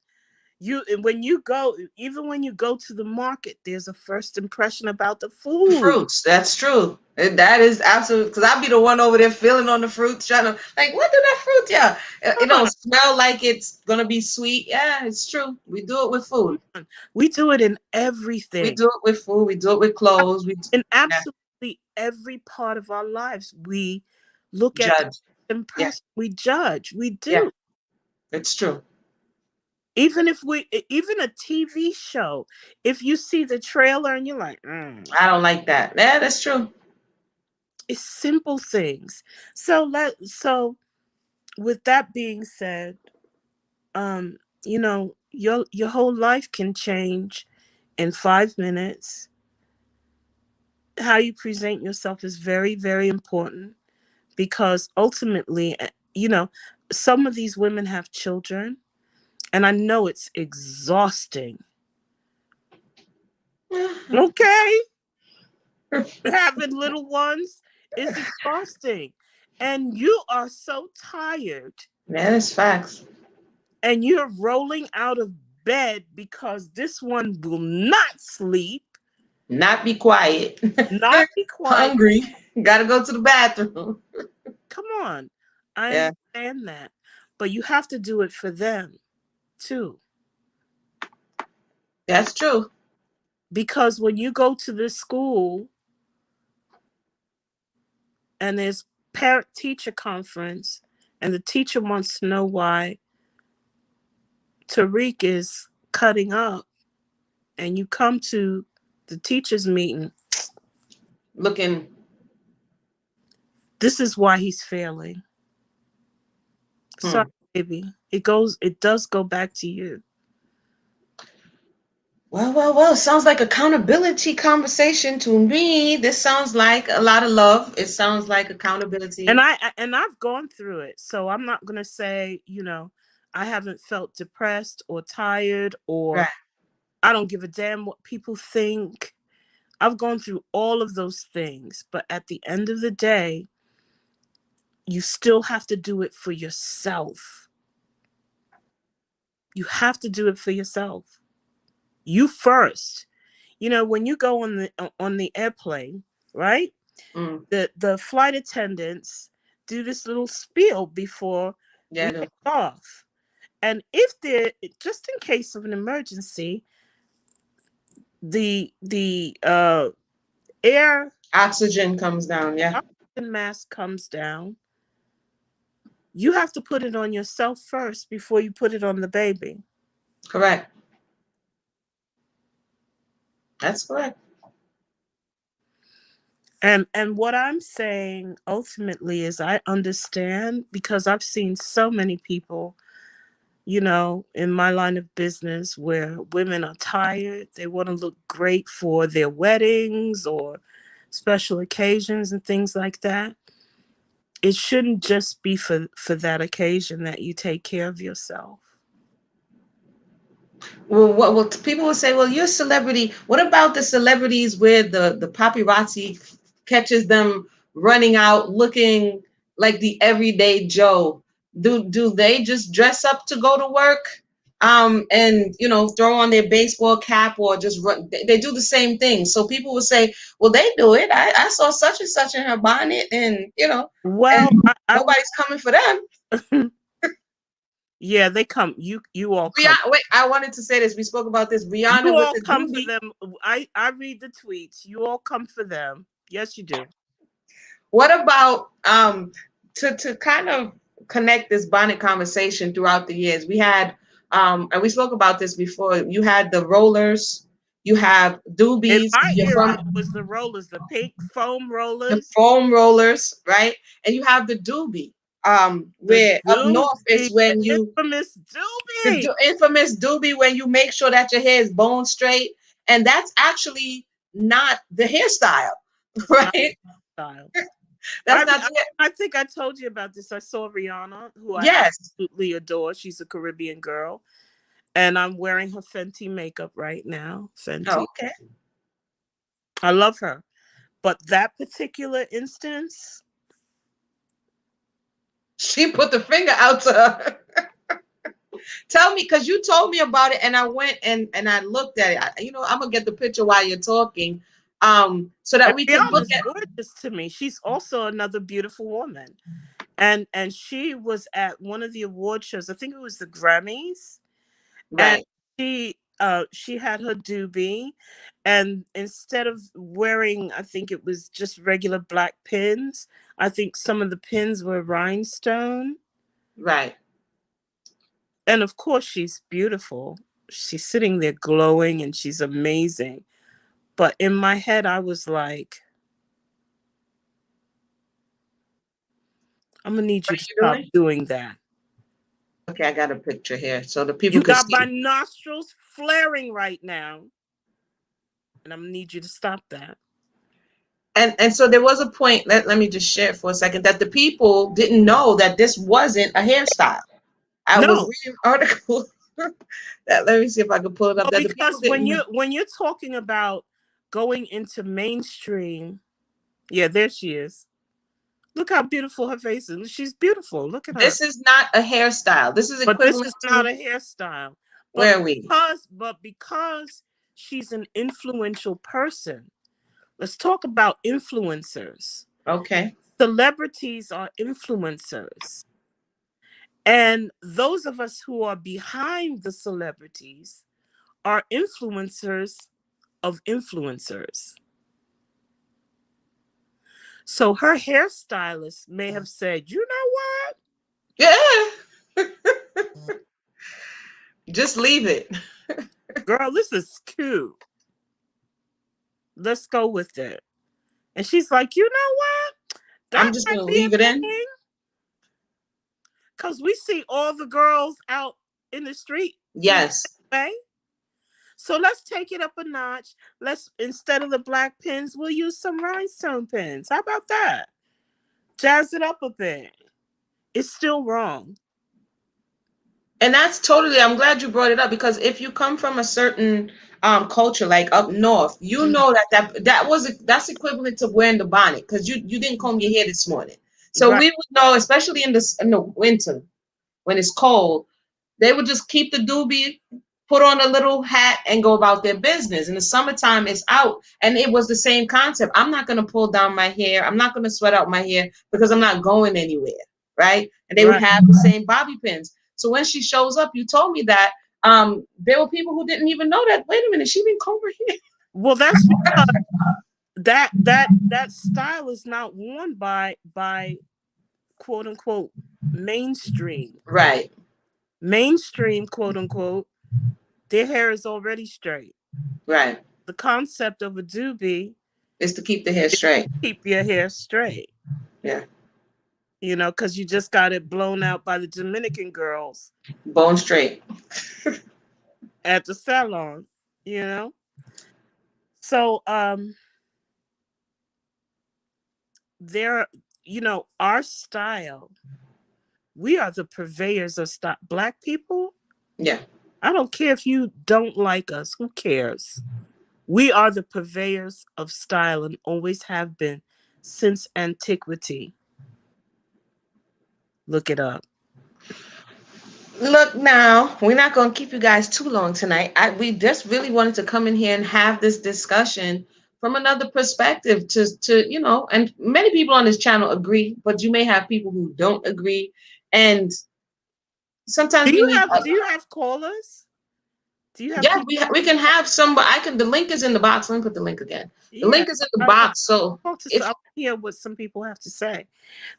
When you go, even when you go to the market, there's a first impression about the food. Fruits, that's true. That is absolute. Because I'll be the one over there feeling on the fruits, trying to like, what do that fruit? Yeah, it Come don't smell like it's gonna be sweet. Yeah, it's true. We do it with food. on. We do it in We everything. do it with food. We do it with clothes. In Yeah, absolutely every part of our lives, we look at the judge. Yeah, impression, we judge, we yeah, do. it's true. Even a TV show, if you see the trailer and you're like, I don't like that. Yeah, that's true. it's simple things. So with that being said, um, your whole life can change in 5 minutes. How you present yourself is very, very important because ultimately, some of these women have children, and I know it's exhausting. Okay, having little ones is exhausting, and you are so tired, Yeah, that's facts. and you're rolling out of bed because this one will not sleep, Not be quiet. not be quiet. Hungry. Gotta go to the bathroom. Come on, I Yeah, understand that, but you have to do it for them too. that's true. Because when you go to this school and there's parent teacher conference and the teacher wants to know why Tariq is cutting up, and you come to the teachers meeting, Looking. this is why he's failing. Sorry, Hmm. baby. It does go back to you. Well. Sounds like accountability conversation to me. This sounds like a lot of love. It sounds like And accountability. I've gone through it. So I'm not gonna say, I haven't felt depressed or tired or Right. I don't give a damn what people think. I've gone through all of those things, but at the end of the day, you still have to do it for yourself. You have to do it for yourself. You first. When you go on the airplane, right? Mm. The flight attendants do this little spiel before Yeah, we I do. take off. And if there, just in case of an emergency, the air Oxygen comes down. Yeah, oxygen mask comes down, you have to put it on yourself first before you put it on the baby. correct. That's correct. And what I'm saying ultimately is I understand because I've seen so many people, in my line of business where women are tired, they want to look great for their weddings or special occasions and things like that. It shouldn't just be for that occasion that you take care of yourself. Well, what people will say? Well, you're a celebrity. What about the celebrities where the paparazzi catches them running out looking like the everyday Joe? Do they just dress up to go to work, and throw on their baseball cap or just run? They do the same thing. So people will say, well, they do it. I saw such and such in her bonnet, and and Well, I nobody's coming for them. yeah, they come. You all come. Wait, I wanted to say this. We spoke about this. You Rihanna with all the come for doobie. them. I read the tweets. You all come for them. Yes, you do. What about to kind of connect this bonnet conversation throughout the years? We had and we spoke about this before. You had the rollers, you have In doobies, my you're era, from it was the rollers, the pink foam the rollers, foam rollers, right? And you have the doobie. the Where up north doobie, it's the when you infamous the doobie. infamous doobie when you make sure that your hair is bone straight, and that's actually not the hairstyle, It's not right? style. That's not the I think I told you about this. I saw Rihanna, who I yes. absolutely adore. She's a Caribbean girl, and I'm wearing her Fenty makeup right now. Oh, Fenty. okay. I love her. But that particular instance, She put the finger out to her. Tell me, because you told me about it, and I went and I looked at it. I'm gonna get the picture while you're talking, so that And we could look Rihanna's at. gorgeous to me. She's also another beautiful woman. And she was at one of the award shows. I think it was the Grammys, and Right, she had her doobie, and instead of wearing, I think it was just regular black pins. I think some of the pins were rhinestone, right. and of course she's beautiful. She's sitting there glowing, and she's amazing. But in my head, I was like, I'm gonna need What you are to you stop doing? doing that. Okay, I got a picture here so the people You could got my see. nostrils flaring right now, and I'm gonna need you to stop that. And so there was a point. Let me just share for a second that the people didn't know that this wasn't a hairstyle. I was No, reading an article that, let me see if I can pull it up, well, that the people because didn't know. when you're talking about going into mainstream, yeah, there she is. Look how beautiful her face is. She's beautiful. Look at her. This is not a hairstyle. This is But this equivalent is not to, a hairstyle. But where are we? because she's an influential person, let's talk about influencers. Okay. Celebrities are influencers. And those of us who are behind the celebrities are influencers of influencers. So her hairstylist may have said, you know Yeah. Just leave it. what, girl, this is cute. Let's go with it. And she's like, you know what? I'm That just might gonna be leave a it in. thing. Because we see all the girls out in the street, Yes. way. So let's take it up a notch. Let's, instead of the black pins, we'll use some rhinestone pins. How about that? Jazz it up a bit. It's still wrong. And that's totally, I'm glad you brought it up, because if you come from a certain culture like up north, you Mhm. know that's equivalent to wearing the bonnet, because you didn't comb your hair this morning. So Right, we would know, especially in the winter when it's cold, they would just keep the doobie, put on a little hat, and go about their business. In the summertime, it's out. And it was the same concept. I'm not going to pull down my hair. I'm not going to sweat out my hair because I'm not going anywhere. Right. And they would right. have the same bobby pins. So when she shows up, you told me that there were people who didn't even know that. Wait a minute, she didn't comb her hair. Well, that's because that style is not worn by quote unquote mainstream. Right. Mainstream, quote unquote, their hair is already straight. Right. The concept of a doobie It's to keep the hair is straight. keep your hair straight. Yeah. Because you just got it blown out by the Dominican girls Bone straight. at the salon. You know, so there, our style. We are the purveyors of style. Black people. Yeah. I don't care if you don't like us. Who cares? We are the purveyors of style and always have been since antiquity. Look it up. Look, now we're not going to keep you guys too long tonight. We just really wanted to come in here and have this discussion from another perspective and many people on this channel agree, but you may have people who don't agree. And sometimes we need, Do you have callers? Do you have yeah, people? we can have some, but the link is in the box. Let me put the link again. The Yeah. link is in the box. So I if, want to hear what some people have to say,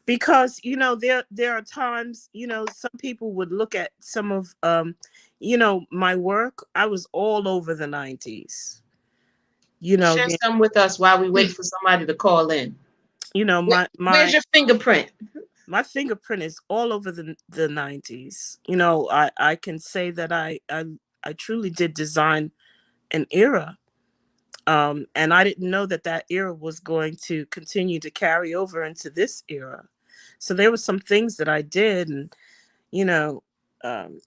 because there are times, some people would look at some of my work. I was all over the 90s. You know, share the, some with us while we wait for somebody to call in. my Where's my your fingerprint? my fingerprint is all over the 90s. I can say that I truly did design an era. And I didn't know that era was going to continue to carry over into this era. So there were some things that I did, and you know, um,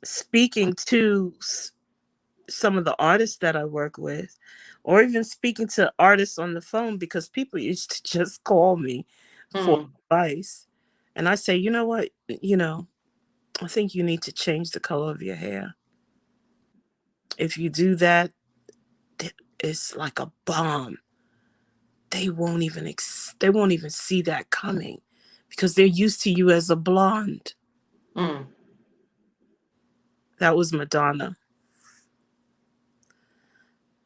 speaking to some of the artists that I work with, or even speaking to artists on the phone, because people used to just call me for Hmm. advice, and I say, you know what, I think you need to change the color of your hair. If you do that, it's like a bomb. They won't even see that coming because they're used to you as a blonde. Mm. That was Madonna.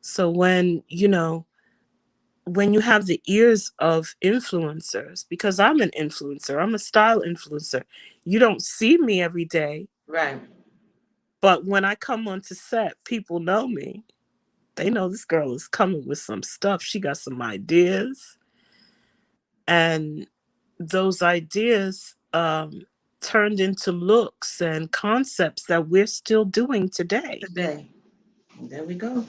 So when you have the ears of influencers, because I'm an influencer, I'm a style influencer. You don't see me every day, Right. but when I come onto set, people know me. They know this girl is coming with some stuff. She got some ideas, and those ideas turned into looks and concepts that we're still doing today. Today. There we go.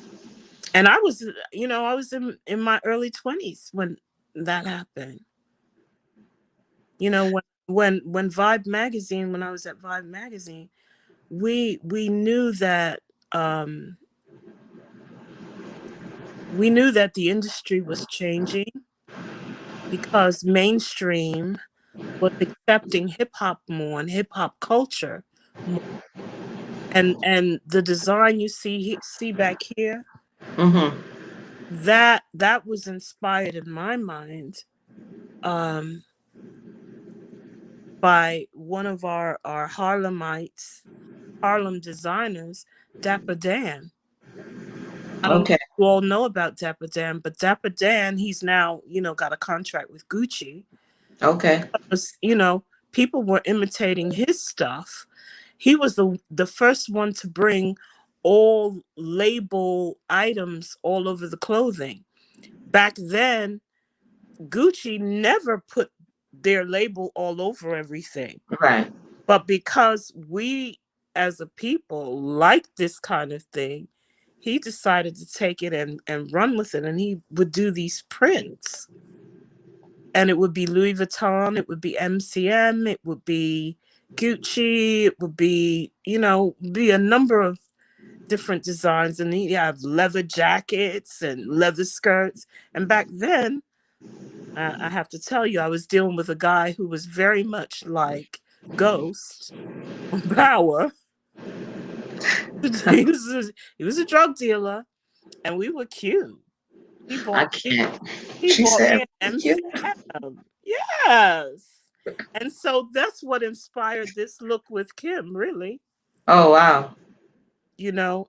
And I was in my early 20s when that happened. When Vibe magazine, when I was at Vibe magazine, we knew that um, the industry was changing because mainstream was accepting hip hop more and hip hop culture more. And the design you see back here, Mm-hmm. that was inspired in my mind um, by one of our Harlem designers, Dapper Dan. I don't know Okay. if you all know about Dapper Dan, but Dapper Dan, he's now, got a contract with Gucci. Okay. Because, people were imitating his stuff. He was the first one to bring all label items all over the clothing. Back then, Gucci never put their label all over everything. Right. But because we as a people like this kind of thing, he decided to take it and run with it. And he would do these prints. And it would be Louis Vuitton, it would be MCM, it would be Gucci, it would be a number of different designs. And you have leather jackets and leather skirts. And back then, I have to tell you, I was dealing with a guy who was very much like Ghost on Power. he was a drug dealer, and we were cute. He I bought me. can't. He She bought said, me an thank you. MCM. Yes, and so that's what inspired this look with Kim. Really, Oh, wow.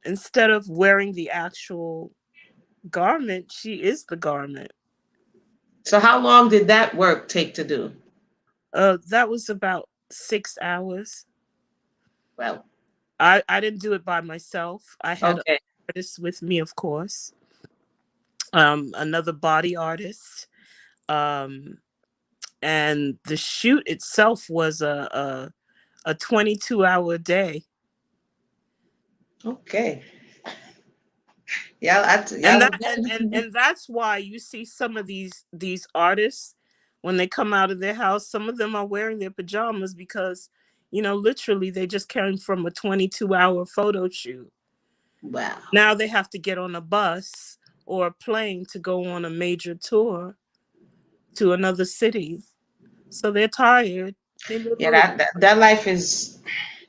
instead of wearing the actual garment, she is the garment. So how long did that work take to do? That was about 6 hours. Well, I didn't do it by myself. I had okay. artists with me, of course. Another body artist. Um, and the shoot itself was a 22-hour day. Okay. Y'all, And y'all, that and that's why you see some of these artists when they come out of their house, some of them are wearing their pajamas because literally they just came from a 22-hour photo shoot. wow. Now they have to get on a bus or a plane to go on a major tour to another city. So they're tired. They Yeah, literally that life is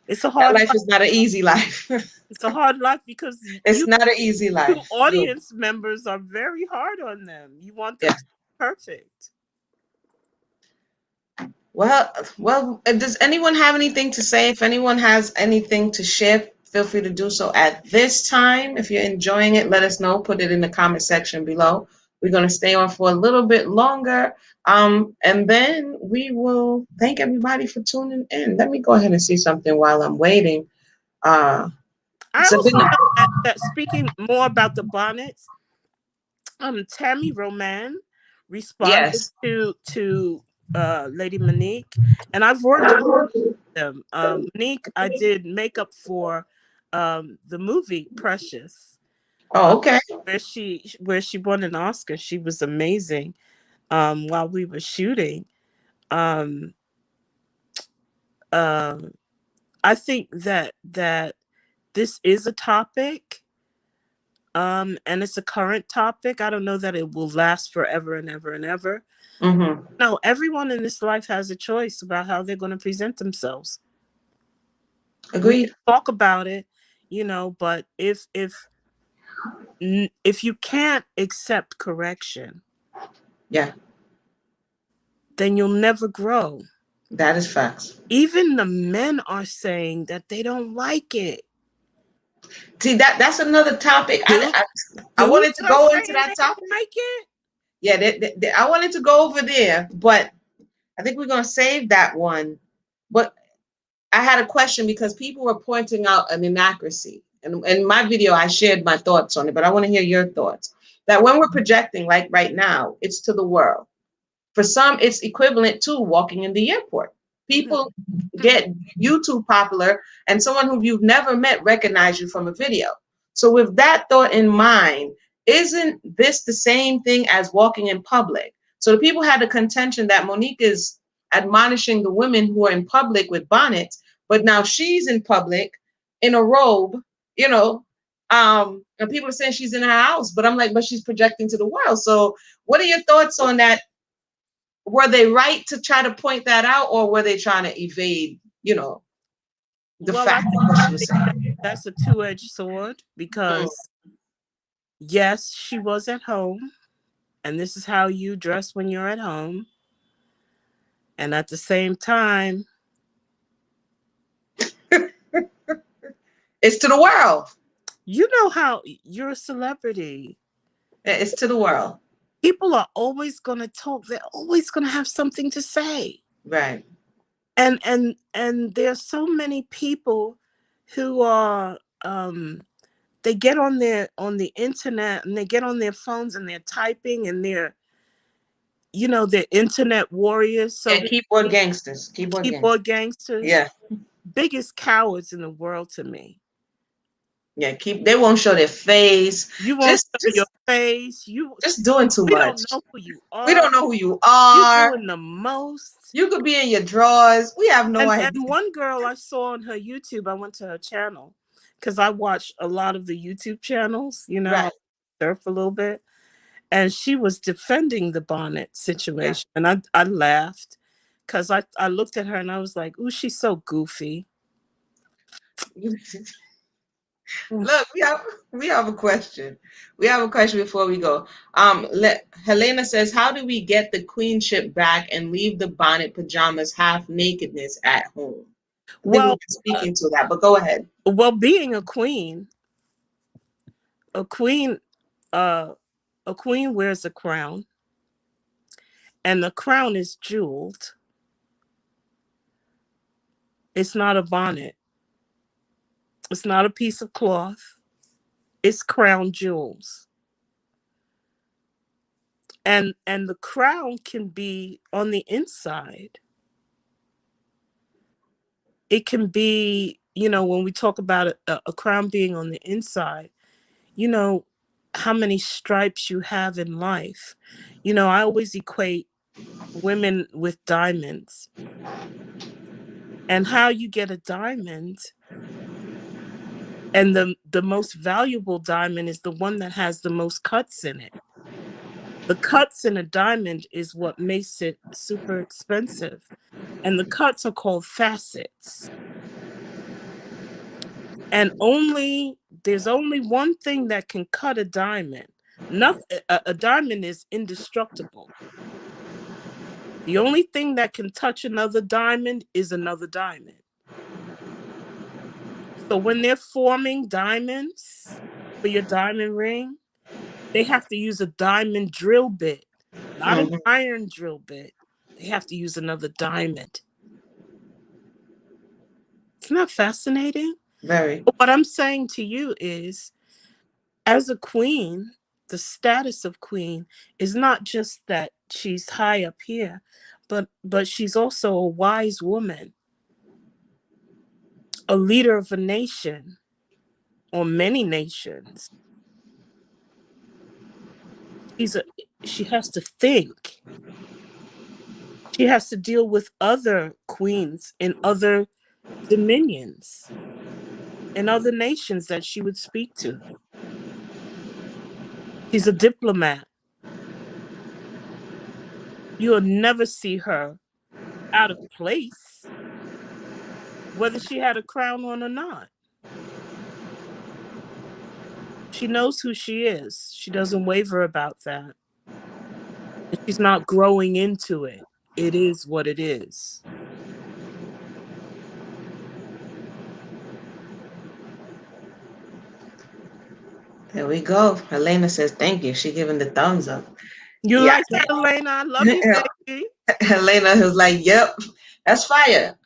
it's a that hard life is not an easy life. it's a hard life because It's not an easy you life. No. audience members are very hard on them. You want them Yeah. to be perfect. Well, does anyone have anything to say? If anyone has anything to share, feel free to do so at this time. If you're enjoying it, let us know. Put it in the comment section below. We're going to stay on for a little bit longer. And then we will thank everybody for tuning in. Let me go ahead and see something while I'm waiting. Uh, I also Sabina. know that speaking more about the bonnets, Tammy Roman responded Yes. to Lady Monique, and I've worked with them. Monique, I did makeup for the movie Precious, uh, Oh, okay. where she won an Oscar. She was amazing. While we were shooting, um, uh, I think that this is a topic, and it's a current topic. I don't know that it will last forever and ever and ever. Mm-hmm. No, everyone in this life has a choice about how they're going to present themselves. We can Agreed. talk about it, but if you can't accept correction, Yeah, then you'll never grow. that is facts. Even the men are saying that they don't like it. See, that's another topic. Dude, I wanted dudes to are go into saying that they don't topic. like it. Yeah, I wanted to go over there, but I think we're gonna save that one. But I had a question because people were pointing out an inaccuracy. And in my video, I shared my thoughts on it, but I want to hear your thoughts. That when we're projecting, like right now, it's to the world. For some, it's equivalent to walking in the airport. People get YouTube popular, and someone who you've never met recognize you from a video. So, with that thought in mind, isn't this the same thing as walking in public? So, the people had the contention that Monique is admonishing the women who are in public with bonnets, but now she's in public in a robe, you know. And people are saying she's in her house, but I'm like, but she's projecting to the world. So, what are your thoughts on that? Were they right to try to point that out, or were they trying to evade, the Well, fact I of think, what I she was think saying? that's a two-edged sword Mm. because yes, she was at home, and this is how you dress when you're at home. And at the same time, It's to the world. you know how you're a celebrity. It's to the world. People are always going to talk. They're always going to have something to say. Right. And there's so many people who are they get on the internet and they get on their phones and they're typing and they're internet warriors, so Yeah, to keyboard speak, gangsters. Keyboard gangsters. keyboard gangsters, Yeah. biggest cowards in the world to me. Yeah, they won't show their face. You won't Just show your just face. You just doing too We don't much. know who you We are. don't know who you You are. doing the most. You could be in your drawers. We have no And idea. one girl I saw on her YouTube, I went to her channel because I watch a lot of the YouTube channels, I Right. surf a little bit. And she was defending the bonnet Yeah. situation. And I laughed because I looked at her and I was like, ooh, she's so goofy. Look, we have a question. We have a question before we go. Helena says, "How do we get the queenship back and leave the bonnet, pajamas, half nakedness at home?" I think we've Well, been speaking to that, but go ahead. being a queen, uh, a queen wears a crown, and the crown is jeweled. It's not a bonnet. It's not a piece of cloth. It's crown jewels. And the crown can be on the inside. It can be, when we talk about a crown being on the inside, you know, how many stripes you have in life. I always equate women with diamonds, and how you get a diamond, and the most valuable diamond is the one that has the most cuts in it. The cuts in a diamond is what makes it super expensive. And the cuts are called facets. And there's only one thing that can cut a diamond. Nothing, a diamond is indestructible. The only thing that can touch another diamond is another diamond. So when they're forming diamonds for your diamond ring, they have to use a diamond drill bit, not an Mhm. iron drill bit. They have to use another diamond. Isn't that fascinating? Very. But what I'm saying to you is, as a queen, the status of queen is not just that she's high up here, but she's also a wise woman, a leader of a nation or many nations. She's a she has to think. She has to deal with other queens in other dominions, in other nations that she would speak to. She's a diplomat. You'll never see her out of place. whether she had a crown on or not. She knows who she is. She doesn't waver about that. And she's not growing into it. It is what it is. There we go. Helena says thank you. She giving the thumbs up. You Yeah. like that, Elena? I love you, baby. Helena was like, "Yep, that's fire."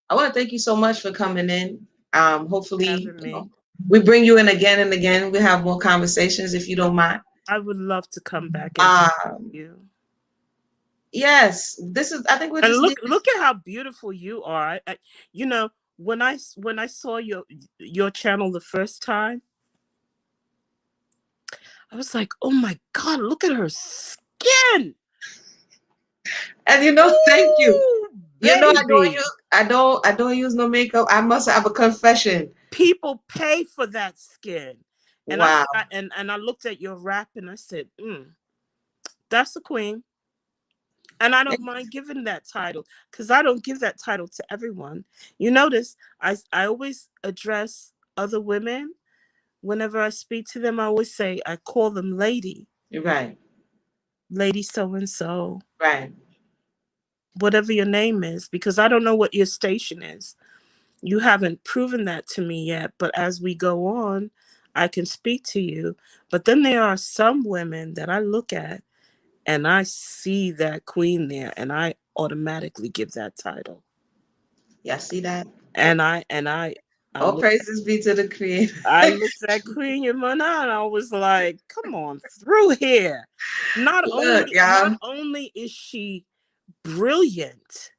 I want to thank you so much for coming in. Hopefully, Having me. we bring you in again and again. We have more conversations if you don't mind. I would love to come back and talk Um, to you. yes, this is. I think we're And just leaving. look at how beautiful you are. You know, when I saw your channel the first time, I was like, oh my God, look at her skin. And thank you. Ooh, baby. I don't use no makeup. I must have a confession. People pay for that skin. And Wow. and I looked at your rap and I said, that's a queen. And I don't mind giving that title because I don't give that title to everyone. You notice I always address other women. Whenever I speak to them, I always say, I call them lady. You're right. Lady so and so, Right. whatever your name is, because I don't know what your station is. You haven't proven that to me yet, but as we go on, I can speak to you. But then there are some women that I look at and I see that queen there and I automatically give that title. Yeah, see that? And I All look praises be to the Creator. I looked at Queen Yamana and I was like, come on through here. Look, Not y'all. only is she brilliant,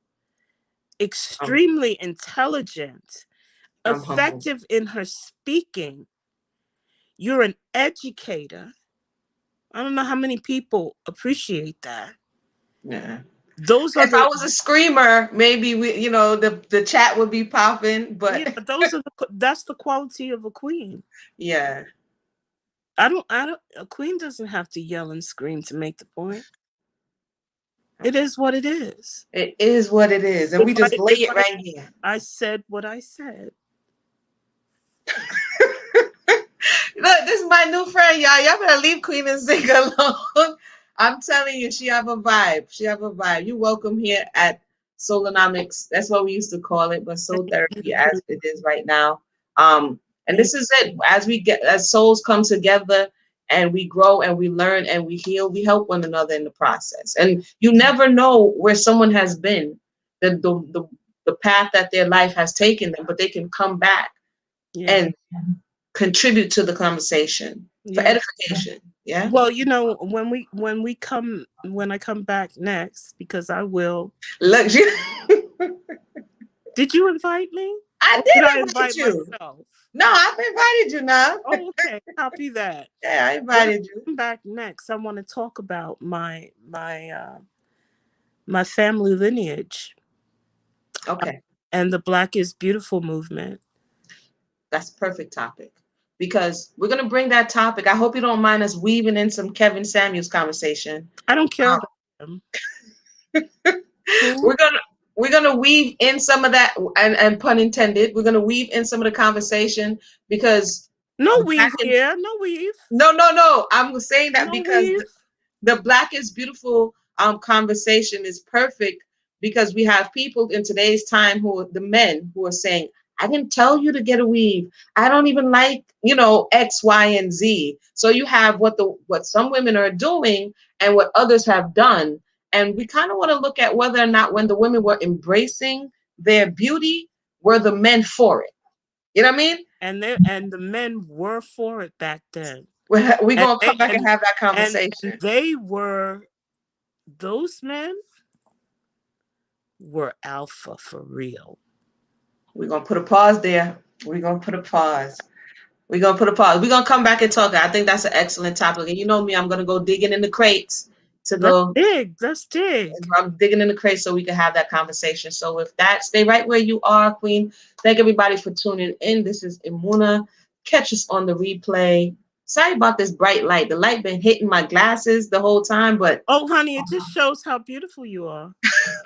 I'm, extremely intelligent, I'm humble. effective in her speaking, you're an educator. I don't know how many people appreciate that. Yeah. Those are If I the was a screamer, maybe the chat would be popping, yeah, but those are that's the quality of a queen. yeah. I don't a queen doesn't have to yell and scream to make the point. It is what it is. It is what it is. And we just lay it right here. I said what I said. Look, this is my new friend, y'all. Y'all better leave Queen Nzingha alone. I'm telling you, she have a vibe. She have a vibe. You're welcome here at Solonomics. That's what we used to call it, but Soul Therapy as it is right now. And Thank this is it. As souls come together and we grow and we learn and we heal, we help one another in the process. And you never know where someone has been, the path that their life has taken them, but they can come back yeah. and contribute to the conversation for Yeah. edification. Yeah. Well, when I come back next, because I will. Look, Did you invite me? I Or did I did invite invite you. myself? No, I've invited you now. Oh, okay. Copy that. Yeah, I When I invited you. come back next, I want to talk about my family lineage Okay, and the Black is Beautiful movement. that's a perfect topic because we're gonna bring that topic. I hope you don't mind us weaving in some Kevin Samuels conversation. I don't care about them. Who? We're gonna weave in some of that, and pun intended. We're gonna weave in some of the conversation because No back weave in here. No weave. no. I'm saying that No because weave. the Black is Beautiful conversation is perfect because we have people in today's time who are the men who are saying, I didn't tell you to get a weave. I don't even like, X, Y, and Z. So you have what some women are doing and what others have done. And we kind of want to look at whether or not when the women were embracing their beauty, were the men for it. You know what I mean? And the men were for it back then. We're And going to come back and have that and conversation. those men were alpha for real. We're going to put a pause there. We're going to put a pause. We're going to put a pause. We're going to come back and talk. I think that's an excellent topic. And you know me, I'm going to go digging in the crates to Let's go. dig. Let's dig. I'm digging in the crates so we can have that conversation. So with that, stay right where you are, Queen. Thank everybody for tuning in. This is Imuna. Catch us on the replay. Sorry about this bright light. The light been hitting my glasses the whole time, but Oh, honey, it just shows how beautiful you are.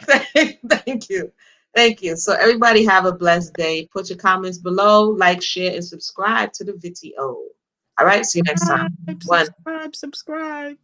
thank you. Thank you. So everybody have a blessed day. Put your comments below, like, share, and subscribe to the video. All right. See you next time. Subscribe, One. subscribe, subscribe.